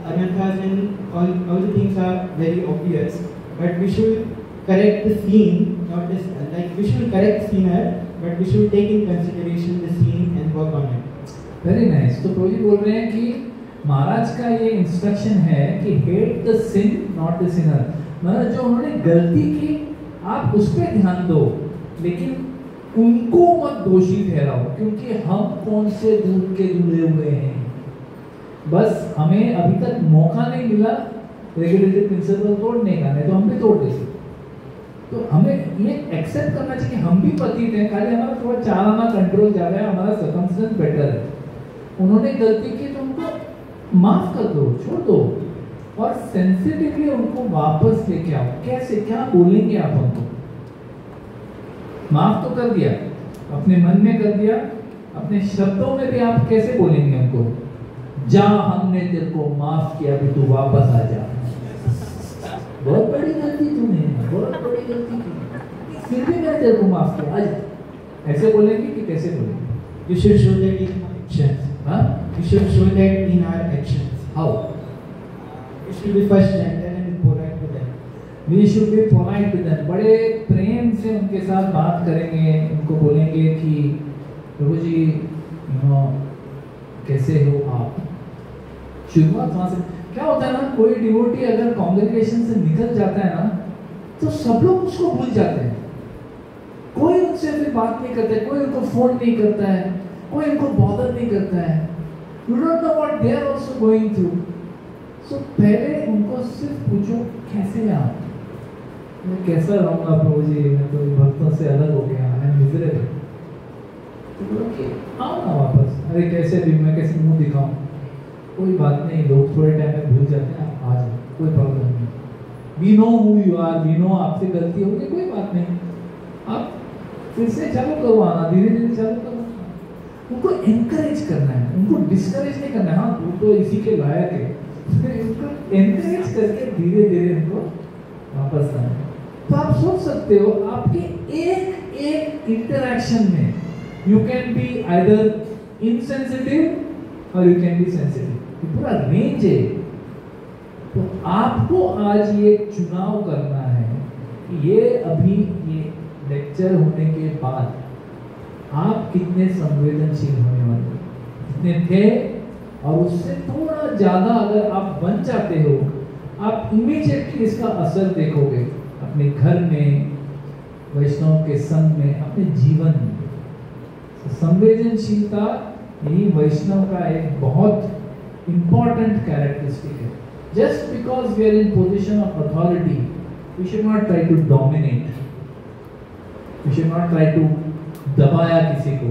anarthas and all the things are very obvious, but we should correct the sin, not this. Like we should correct sinner, but we should take in consideration the sin and work on it. Very nice. तो प्रभु जी बोल रहे हैं कि महाराज का ये instruction है कि hate the sin not the sinner. मतलब जो उन्होंने गलती की आप उस पर ध्यान दो, लेकिन उनको मत दोषी ठहराओ, क्योंकि हम कौन से दूध के जुड़े हुए हैं। बस हमें अभी तक मौका नहीं मिला रेगुलेटरी प्रिंसिपल तोड़ने का, नहीं तो हम भी तोड़ देते। तो हमें ये एक्सेप्ट करना चाहिए कि हम भी पतित हैं, खाली हमारा थोड़ा चालाना कंट्रोल ज्यादा है, हमारा सर्कमस्टेंस बेटर है। उन्होंने गलती की तो उनको माफ कर दो, छोड़ दो, और सेंसिटिवली उनको वापस लेके आओ। कैसे, क्या बोलेंगे आप उनको? माफ तो कर दिया, अपने मन में कर दिया, अपने शब्दों में भी आप कैसे बोलेंगे उनको? जा, हमने तेरे को माफ किया, अभी तू वापस आ जा। बहुत बड़ी गलती तूने, बहुत बड़ी गलती की, फिर भी मैंने तेरे को माफ किया, आज ऐसे बोलेंगे कि कैसे बोलेंगे? You should show that in actions. You should show that in our actions. How? We should be first gentle and polite to them. We should be polite to them. बड़े प्रेम से उनके साथ बात करेंगे, उनको बोलेंगे कि प्रभु जी कैसे हो आप। शुरुआत वहाँ से क्या होता है ना, कोई डिवोटी अगर कांग्रेगेशन से निकल जाता है ना, तो सब लोग उसको भूल जाते हैं। कोई उनसे फिर बात नहीं करता है, कोई उनको फोन नहीं करता है, कोई उनको बॉदर नहीं करता है। You don't know what they are also going through. So पहले उनको सिर्फ पूछो कैसे हैं आप? मैं कैसा रहूँगा प्रभु जी, मैं तो भक्तों से अलग हो गया, मैं मिजरेबल। तो बोलो कि आओ ना वापस। अरे कैसे भी, मैं कैसे मुंह दिखाऊं? कोई बात नहीं, लोग थोड़े टाइम में भूल जाते हैं, आ जाओ, कोई प्रॉब्लम नहीं। We know who you are, we know आपसे गलती होगी, कोई बात नहीं। आप फिर से चालू करो आना, धीरे धीरे चालू करो। उनको एनकरेज करना है, उनको डिस्करेज नहीं करना है। हाँ तू तो इसी के लायक है, उनको एनकरेज करके धीरे धीरे उनको वापस लाना है। तो आप सोच सकते हो आपके एक एक इंटरैक्शन में you can be either insensitive और यू कैन बी सेंसिटिव, पूरा रेंज है। तो आपको आज ये चुनाव करना है कि ये अभी ये लेक्चर होने के बाद आप कितने संवेदनशील होने वाले, कितने थे, और उससे थोड़ा ज्यादा अगर आप बन जाते हो, आप इमीडिएटली इसका असर देखोगे अपने घर में, वैष्णव के संग में, अपने जीवन में। संवेदनशीलता यही वैष्णव का एक बहुत इंपॉर्टेंट कैरेक्टरिस्टिक है। Just because we are in position of authority, we should not try to dominate, we should not try to दबाया किसी को,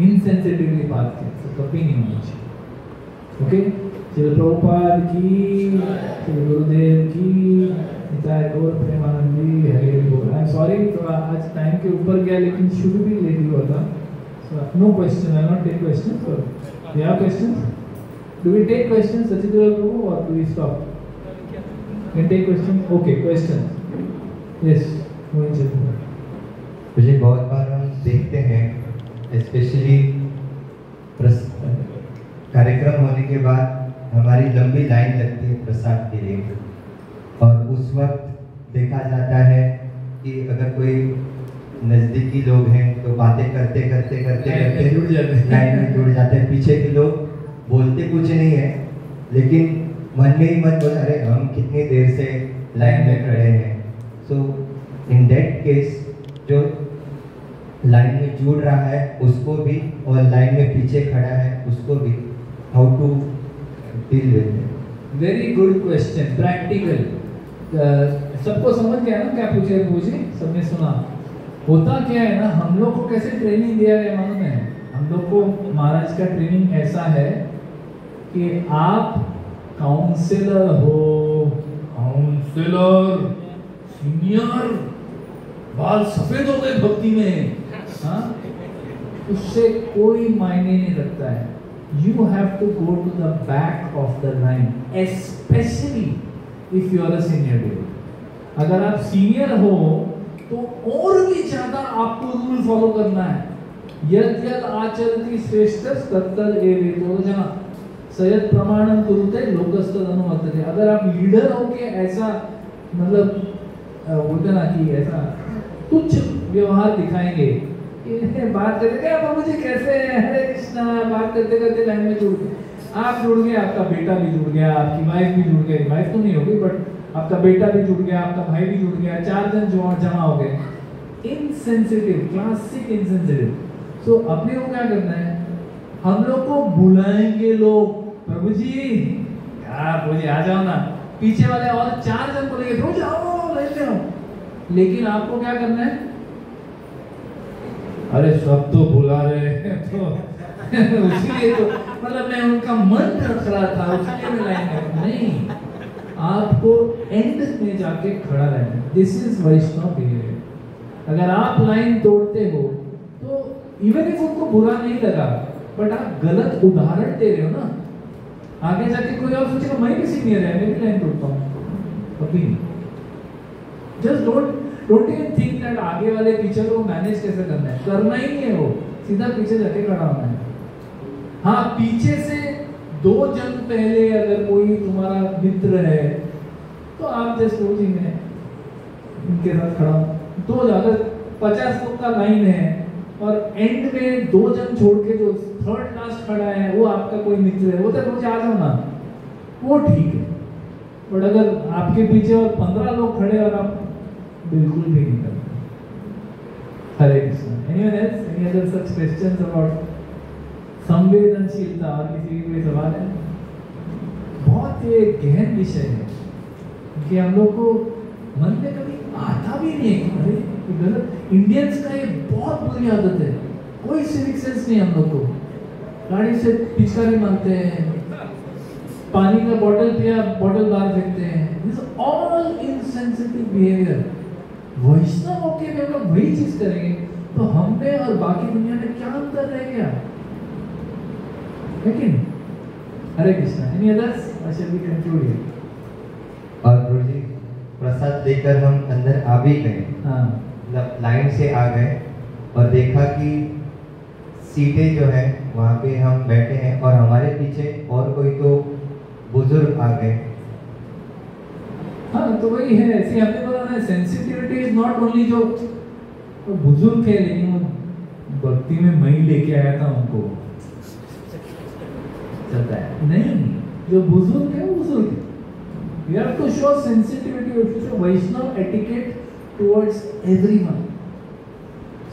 इनसेंसिटिवली बात की, तो कभी नहीं होना चाहिए। ओके, श्री प्रभुपाद की, श्री गुरुदेव की, निताय गौर प्रेमानंदी, हरे बोल। आई एम सॉरी, थोड़ा आज टाइम के ऊपर गया, लेकिन शुरू भी लेट हुआ था। So no question, I not take question. So you have questions? Do we take questions Sachidev Prabhu, और do we stop? Can take questions? Okay, questions. Yes, Mohit ji. मुझे बहुत बार हम देखते हैं, स्पेशली कार्यक्रम होने के बाद हमारी लंबी लाइन लगती है प्रसाद के लिए, और उस वक्त देखा जाता है कि अगर कोई नज़दीकी लोग हैं तो बातें करते करते करते करते जुड़ जाते हैं, लाइन में जुड़ जाते हैं। पीछे के लोग बोलते कुछ नहीं है, लेकिन मन में ही मन बोला, अरे हम कितनी देर से लाइन में खड़े हैं। सो इन दैट केस जो लाइन में जुड़ रहा है उसको भी, और लाइन में पीछे खड़ा है उसको भी, how to deal with it. Very good question, practical. सबको समझ गया ना क्या पूछे? सबने सुना। होता क्या है ना, हम लोग को कैसे ट्रेनिंग दिया गया मालूम है? हम लोग को महाराज का ट्रेनिंग ऐसा है कि आप काउंसलर हो, काउंसलर सीनियर, बाल सफेद हो गए भक्ति में, हाँ, उससे कोई मायने नहीं रखता है। You have to go to the back of the line, especially if you are a senior devotee. अगर आप सीनियर हो तो और भी ज्यादा आपको रूल फॉलो करना है। यद यद आचरति श्रेष्ठस् तत्तद एवेतो जना सयद प्रमाणम कुरुते लोकस्तद अनुवर्तते। अगर आप लीडर हो के ऐसा मतलब बोलते ना कि ऐसा तुच्छ व्यवहार दिखाएंगे, बात करते क्या बाबू जी कैसे हैं, हरे कृष्णा, बात करते करते लाइन में जुड़ गए, आप जुड़ गए, आपका बेटा भी जुड़ गया, आपकी वाइफ भी जुड़ गई, वाइफ तो नहीं होगी बट आपका बेटा भी जुड़ गया, आपका भाई भी जुड़ गया, 4 जन जमा हो गए। Insensitive, classic insensitive. सो अपने को क्या करना है, हम लोग को बुलाएंगे लोग, प्रभु जी प्रभु जी आ जाओ ना, पीछे वाले और 4 जन बोलेंगे प्रभु जी आओ लेते हो, लेकिन आपको क्या करना है, अरे सब तो बुला रहे हैं तो उसलिए तो मतलब मैं उनका मन रख रहा था उसके में लाइन में नहीं, आपको एंड में जाके खड़ा रहना। This is Vaishnava behaviour. अगर आप लाइन तोड़ते हो तो इवन इफ उनको बुरा नहीं लगा बट आप गलत उदाहरण दे रहे हो ना, आगे जाके कोई और सोचेगा मैं भी सीनियर है, मैं भी लाइन तोड़ता हूँ, कभी नहीं। Just don't even think that आगे वाले पीछे को मैनेज कैसे करना है, करना ही नहीं है, वो सीधा पीछे जाके खड़ा होना है। हाँ, पीछे से 2 जन पहले अगर कोई तुम्हारा मित्र है तो आप जस्ट वो जी में उनके साथ खड़ा हो, 2 अगर 50 लोग का लाइन है और एंड में 2 जन छोड़ के जो थर्ड लास्ट खड़ा है वो आपका कोई मित्र है, वो तो रोज आ जाओ ना, वो ठीक है। बट अगर आपके पीछे और 15 लोग खड़े और आप बिल्कुल भी नहीं करते। Hare Krishna. Anyone else, any other such questions about संवेदनशीलता? और किसी कोई सवाल है? बहुत ये गहन विषय है कि हम लोग को मन में कभी आता भी नहीं है कि अरे गलत। इंडियंस का ये बहुत बुरी आदत है, कोई सिविक सेंस नहीं हम लोग को। गाड़ी से पिचकारी मारते हैं, पानी का बोतल पिया बोतल बाहर फेंकते हैं, दिस ऑल इनसेंसिटिव बिहेवियर। वैष्णव होके भी अगर वही चीज करेंगे तो हम में और बाकी दुनिया में क्या अंतर रह गया, लेकिन Hare Krishna. Any others? I shall be conclude here. और गुरु जी प्रसाद लेकर हम अंदर आ भी गए, हाँ, लाइन से आ गए और देखा कि सीटें जो है वहाँ पे हम बैठे हैं और हमारे पीछे और कोई तो बुजुर्ग आ गए। हाँ, तो वही है, ऐसे हमने बोला ना, सेंसिटिविटी इज नॉट ओनली जो बुजुर्ग है, लेकिन वो भक्ति में मैं लेके आया था उनको चलता है नहीं, जो बुजुर्ग है वो बुजुर्ग है। You have to show sensitivity, you have to show Vaishnav etiquette towards everyone.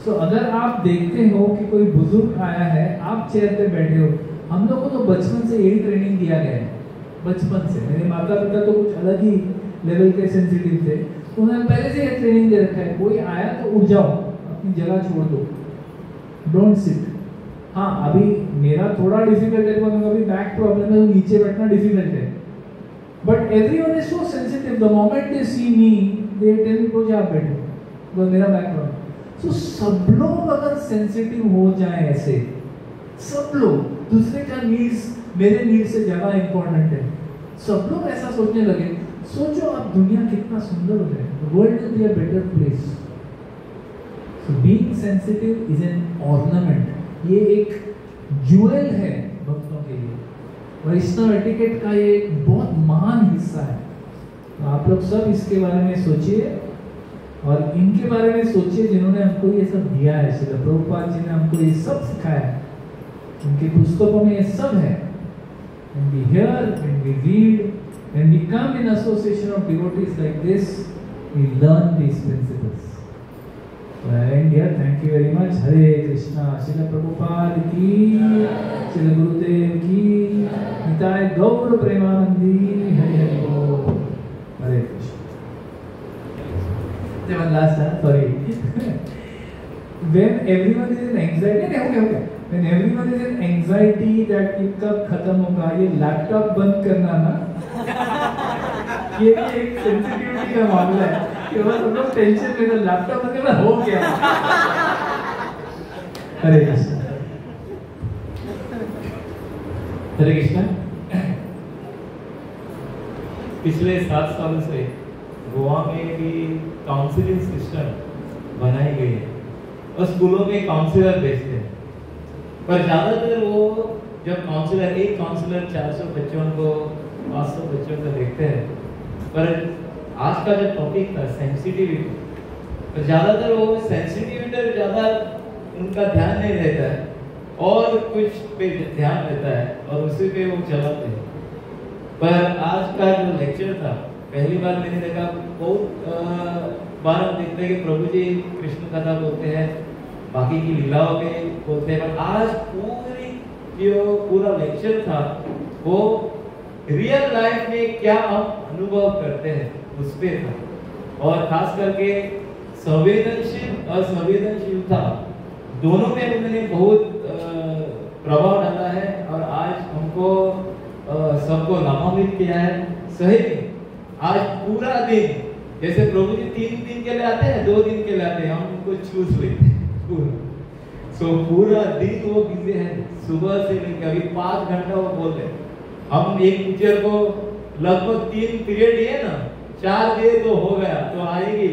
So अगर आप देखते हो कि कोई बुजुर्ग आया है, आप चेयर पे बैठे हो, हम लोग को तो बचपन से यही ट्रेनिंग दिया गया है, बचपन से। मेरे माता पिता तो कुछ अलग ही लेवल के सेंसिटिव थे, तो उन्होंने पहले से ये ट्रेनिंग दे रखा है, कोई आया तो उठ जाओ, अपनी जगह छोड़ दो, डोंट सिट। हाँ, अभी मेरा थोड़ा डिफिकल्ट है, कभी बैक प्रॉब्लम है तो नीचे बैठना डिफिकल्ट है, but everyone is so sensitive, the moment they see me they tell me को आप बैठो, तो मेरा बैक प्रॉब्लम। सो सब लोग अगर सेंसिटिव हो जाए ऐसे, सब लोग, दूसरे का नीड्स मेरे नीड से ज्यादा इंपॉर्टेंट है, सब लोग ऐसा सोचने लगे, सोचो आप दुनिया कितना सुंदर हो जाए, the world will be a better place. So being sensitive is an ornament, ये एक ज्वेल है भक्तों के लिए। वैष्णव एटिकेट का ये एक बहुत महान हिस्सा है। तो आप लोग सब इसके बारे में सोचिए और इनके बारे में सोचिए जिन्होंने हमको ये सब दिया है। श्रील प्रभुपाद जी ने हमको ये सब सिखाया है, उनकी पुस्तकों में ये सब है। When we hear, when we read, when we come in association of devotees like this, we learn these principles. So I end here. Thank you very much. Hare Krishna. Srila Prabhupada ki, Srila Gurudev ki, Nitai Gaur Premanandi. Hare Hare Bol. Hare Krishna. One last, sorry. When everyone is in anxiety, okay. When everyone is in anxiety that ये कब खत्म होगा, ये laptop बंद करना ना, ये भी एक सेंसिटिविटी का मामला है कि बस हम लोग टेंशन में तो लैपटॉप बंद करना हो गया। हरे कृष्णा। हरे कृष्णा। पिछले 7 सालों से गोवा में भी काउंसलिंग सिस्टम बनाई गई है और स्कूलों में काउंसलर भेजते हैं, पर ज़्यादातर वो जब एक काउंसलर 400 बच्चों को 500 बच्चों को देखते हैं, पर आज का जो टॉपिक था सेंसिटिविटी, पर ज़्यादातर वो सेंसिटिविटी ज़्यादा उनका ध्यान नहीं रहता है और कुछ पे ध्यान रहता है और उसी पे वो चलाते हैं। पर आज का जो लेक्चर था, पहली बार मैंने देखा, बहुत बार हम देखते हैं कि प्रभु जी कृष्ण कथा बोलते हैं, बाकी की लीलाओं पे बोलते हैं, पर आज पूरा लेक्चर था वो रियल लाइफ में क्या हम अनुभव करते हैं उस पे था, और खास करके संवेदनशील और संवेदनशीलता दोनों में उन्होंने बहुत प्रभाव डाला है और आज हमको सबको लाभान्वित किया है। सही में आज पूरा दिन, जैसे प्रभु जी 3 दिन के लिए आते हैं, 2 दिन के लिए आते हैं, हम उनको चूज लेते हैं पूरा दिन वो बिजी है, सुबह से लेकर अभी 5 घंटा वो बोल रहे। हम एक टीचर को लगभग 3 पीरियड लिए ना, 4 दिए तो हो गया, तो आएगी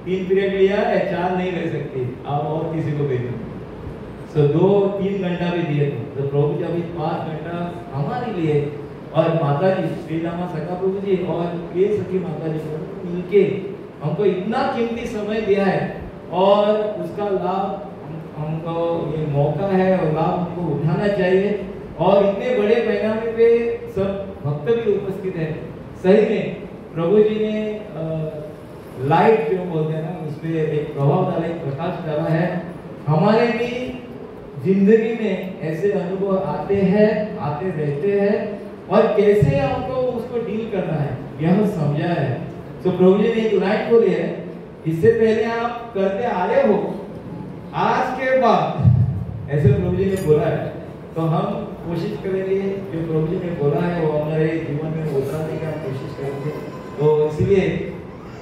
3 पीरियड लिया है, 4 नहीं ले सकती, आप और किसी को भेजो। सो 2-3 घंटा भी दिए तो प्रभु जी अभी 5 घंटा हमारे लिए, और माता जी श्री रामा सखा प्रभु जी और ये सखी माता जी को मिलके हमको इतना कीमती समय दिया है, और उसका लाभ हमको ये मौका है और लाभ हमको उठाना चाहिए। और इतने बड़े पैमाने पे सब भक्त भी उपस्थित है। सही में प्रभु जी ने लाइट जो बोलते हैं ना, उस पे एक प्रभाव डाला, एक प्रकाश डाला है। हमारे भी जिंदगी में ऐसे अनुभव आते हैं, आते रहते हैं, और कैसे हमको उसको डील करना है यह समझा है। तो प्रभु जी ने एक लाइन बोली है, इससे पहले आप करते आ रहे हो, आज के बाद ऐसे प्रभु जी ने बोला है, तो हम कोशिश करेंगे जो प्रभु जी ने बोला है वो हमारे जीवन में उतारने की कोशिश करेंगे। तो इसलिए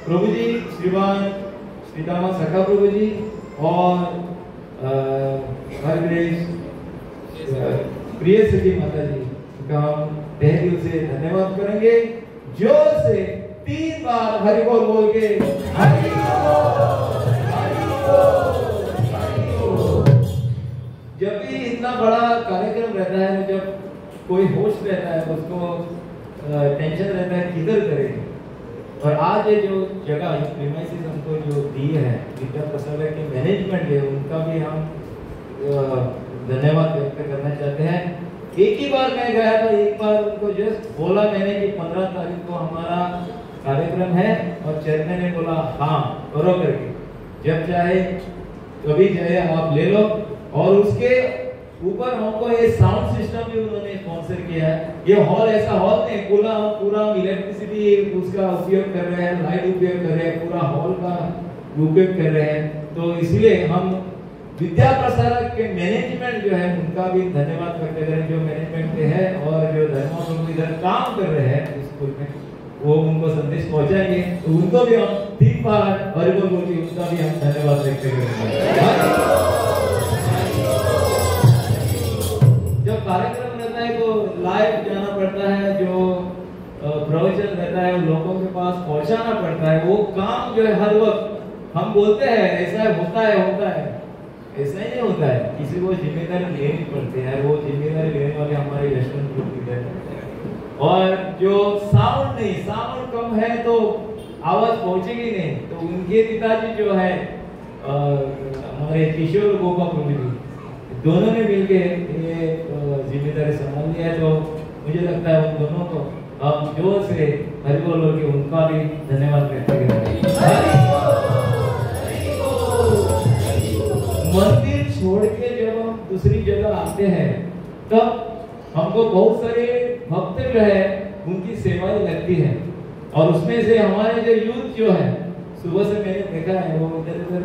प्रभु जी श्रीमान श्री रामा सखा प्रभु जी और प्रिय सखी माता जी का हम तहे दिल से धन्यवाद करेंगे। जोर से 3 बार हरि बोल बोल के हरि बोल। जब भी इतना बड़ा कार्यक्रम रहता है, जब कोई होस्ट रहता है, उसको टेंशन रहता है किधर करेंगे, और आज ये जो जगह प्रीमाइसेस हमको जो दी है विद्या प्रसाद के मैनेजमेंट है, उनका भी हम धन्यवाद व्यक्त करना चाहते हैं। एक ही बार मैं गया था, एक बार उनको जस्ट बोला मैंने कि 15 तारीख को हमारा कार्यक्रम है, और चेयरमैन ने बोला हाँ करो करके, जब चाहे कभी चाहे आप ले लो। और उसके ऊपर हमको ये साउंड सिस्टम भी उन्होंने स्पॉन्सर किया है। ये हॉल ऐसा हॉल नहीं, पूरा इलेक्ट्रिसिटी उसका उपयोग कर रहे हैं, लाइट उपयोग कर रहे हैं, पूरा हॉल का उपयोग कर रहे हैं। तो इसलिए हम विद्या प्रसारक के मैनेजमेंट जो है उनका भी धन्यवाद करते हैं, जो मैनेजमेंट पे है और जो धर्म इधर काम कर रहे हैं स्कूल में, वो उनको संदेश पहुंचाएंगे। तो उनको भी हम 3 बार हरिबोल बोल के उनका भी हम धन्यवाद व्यक्त करेंगे। जब कार्यक्रम रहता है तो लाइव जाना पड़ता है, जो प्रवचन रहता है लोगों के पास पहुंचाना पड़ता है, वो काम जो है हर वक्त हम बोलते हैं ऐसा होता है, ऐसा ही नहीं होता है। किसी को जिम्मेदारी लेनी पड़ती है, वो जिम्मेदारी लेने वाले हमारे यशवंत ग्रुप और जो साउंड नहीं, साउंड कम है तो आवाज पहुंचेगी नहीं, तो उनके पिताजी जो है हमारे किशोर गोपा प्रभु जी, दोनों ने मिलके ये जिम्मेदारी संभाल लिया है। तो मुझे लगता है उन दोनों को हम जोर से हरि बोल बोल के उनका भी धन्यवाद व्यक्त करेंगे। मंदिर छोड़ के जब हम दूसरी जगह आते हैं तब हमको बहुत सारे भक्त जो है उनकी सेवाएं लगती है, और उसमें से हमारे जो यूथ जो है, सुबह से मैंने देखा है वो इधर उधर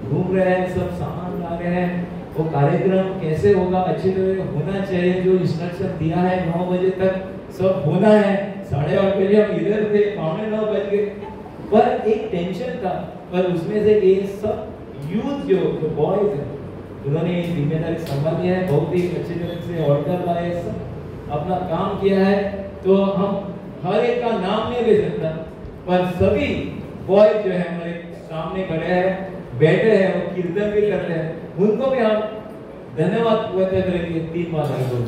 घूम रहे हैं, सब सामान ला रहे हैं। वो कार्यक्रम कैसे होगा, अच्छी तरह होना चाहिए, जो इंस्ट्रक्शन दिया है 9 बजे तक सब होना है। 8:30 बजे हम इधर थे, 9:15 बज गए, पर एक टेंशन था। पर उसमें से ये सब यूथ जो बॉयज है उन्होंने ये जिम्मेदारी संभाली है, बहुत ही अच्छी तरह से ऑर्डर लाए, सब अपना काम किया है। तो हम हर एक का नाम नहीं ले सकता, पर सभी बॉयज जो है हमारे सामने खड़े हैं, बैठे हैं, वो कीर्तन भी करते हैं, उनको भी हम धन्यवाद व्यक्त करेंगे 3 बार हरि बोल।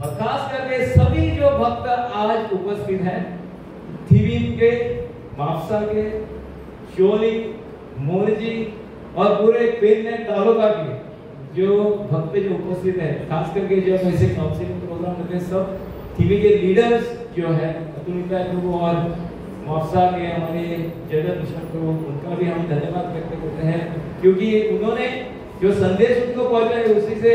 और खास करके सभी जो भक्त आज उपस्थित हैं, थिवीम के, मापसा के, शोली, मोरजी और पूरे पेन्ने तालुका के जो भक्त जो उपस्थित है, खास करके जब ऐसे काउंसिलिंग प्रोग्राम होते हैं, सब थिवी के लीडर्स जो है अतुलिता प्रभु और मापसा के हमारे जगत मिशन प्रभु, उनका भी हम धन्यवाद व्यक्त करते हैं, क्योंकि उन्होंने जो संदेश उनको पहुंचाए उसी से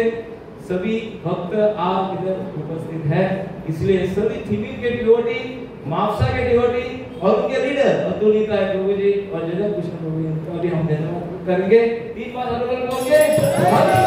सभी भक्त आज इधर उपस्थित है। इसलिए सभी थिवी के डिवोटी, मापसा के डिवोटी और उनके लीडर अतुलिता प्रभु जी और जगत मिशन प्रभु, उनका भी हम धन्यवाद करेंगे। 3 बार हरि बोल बोलेंगे।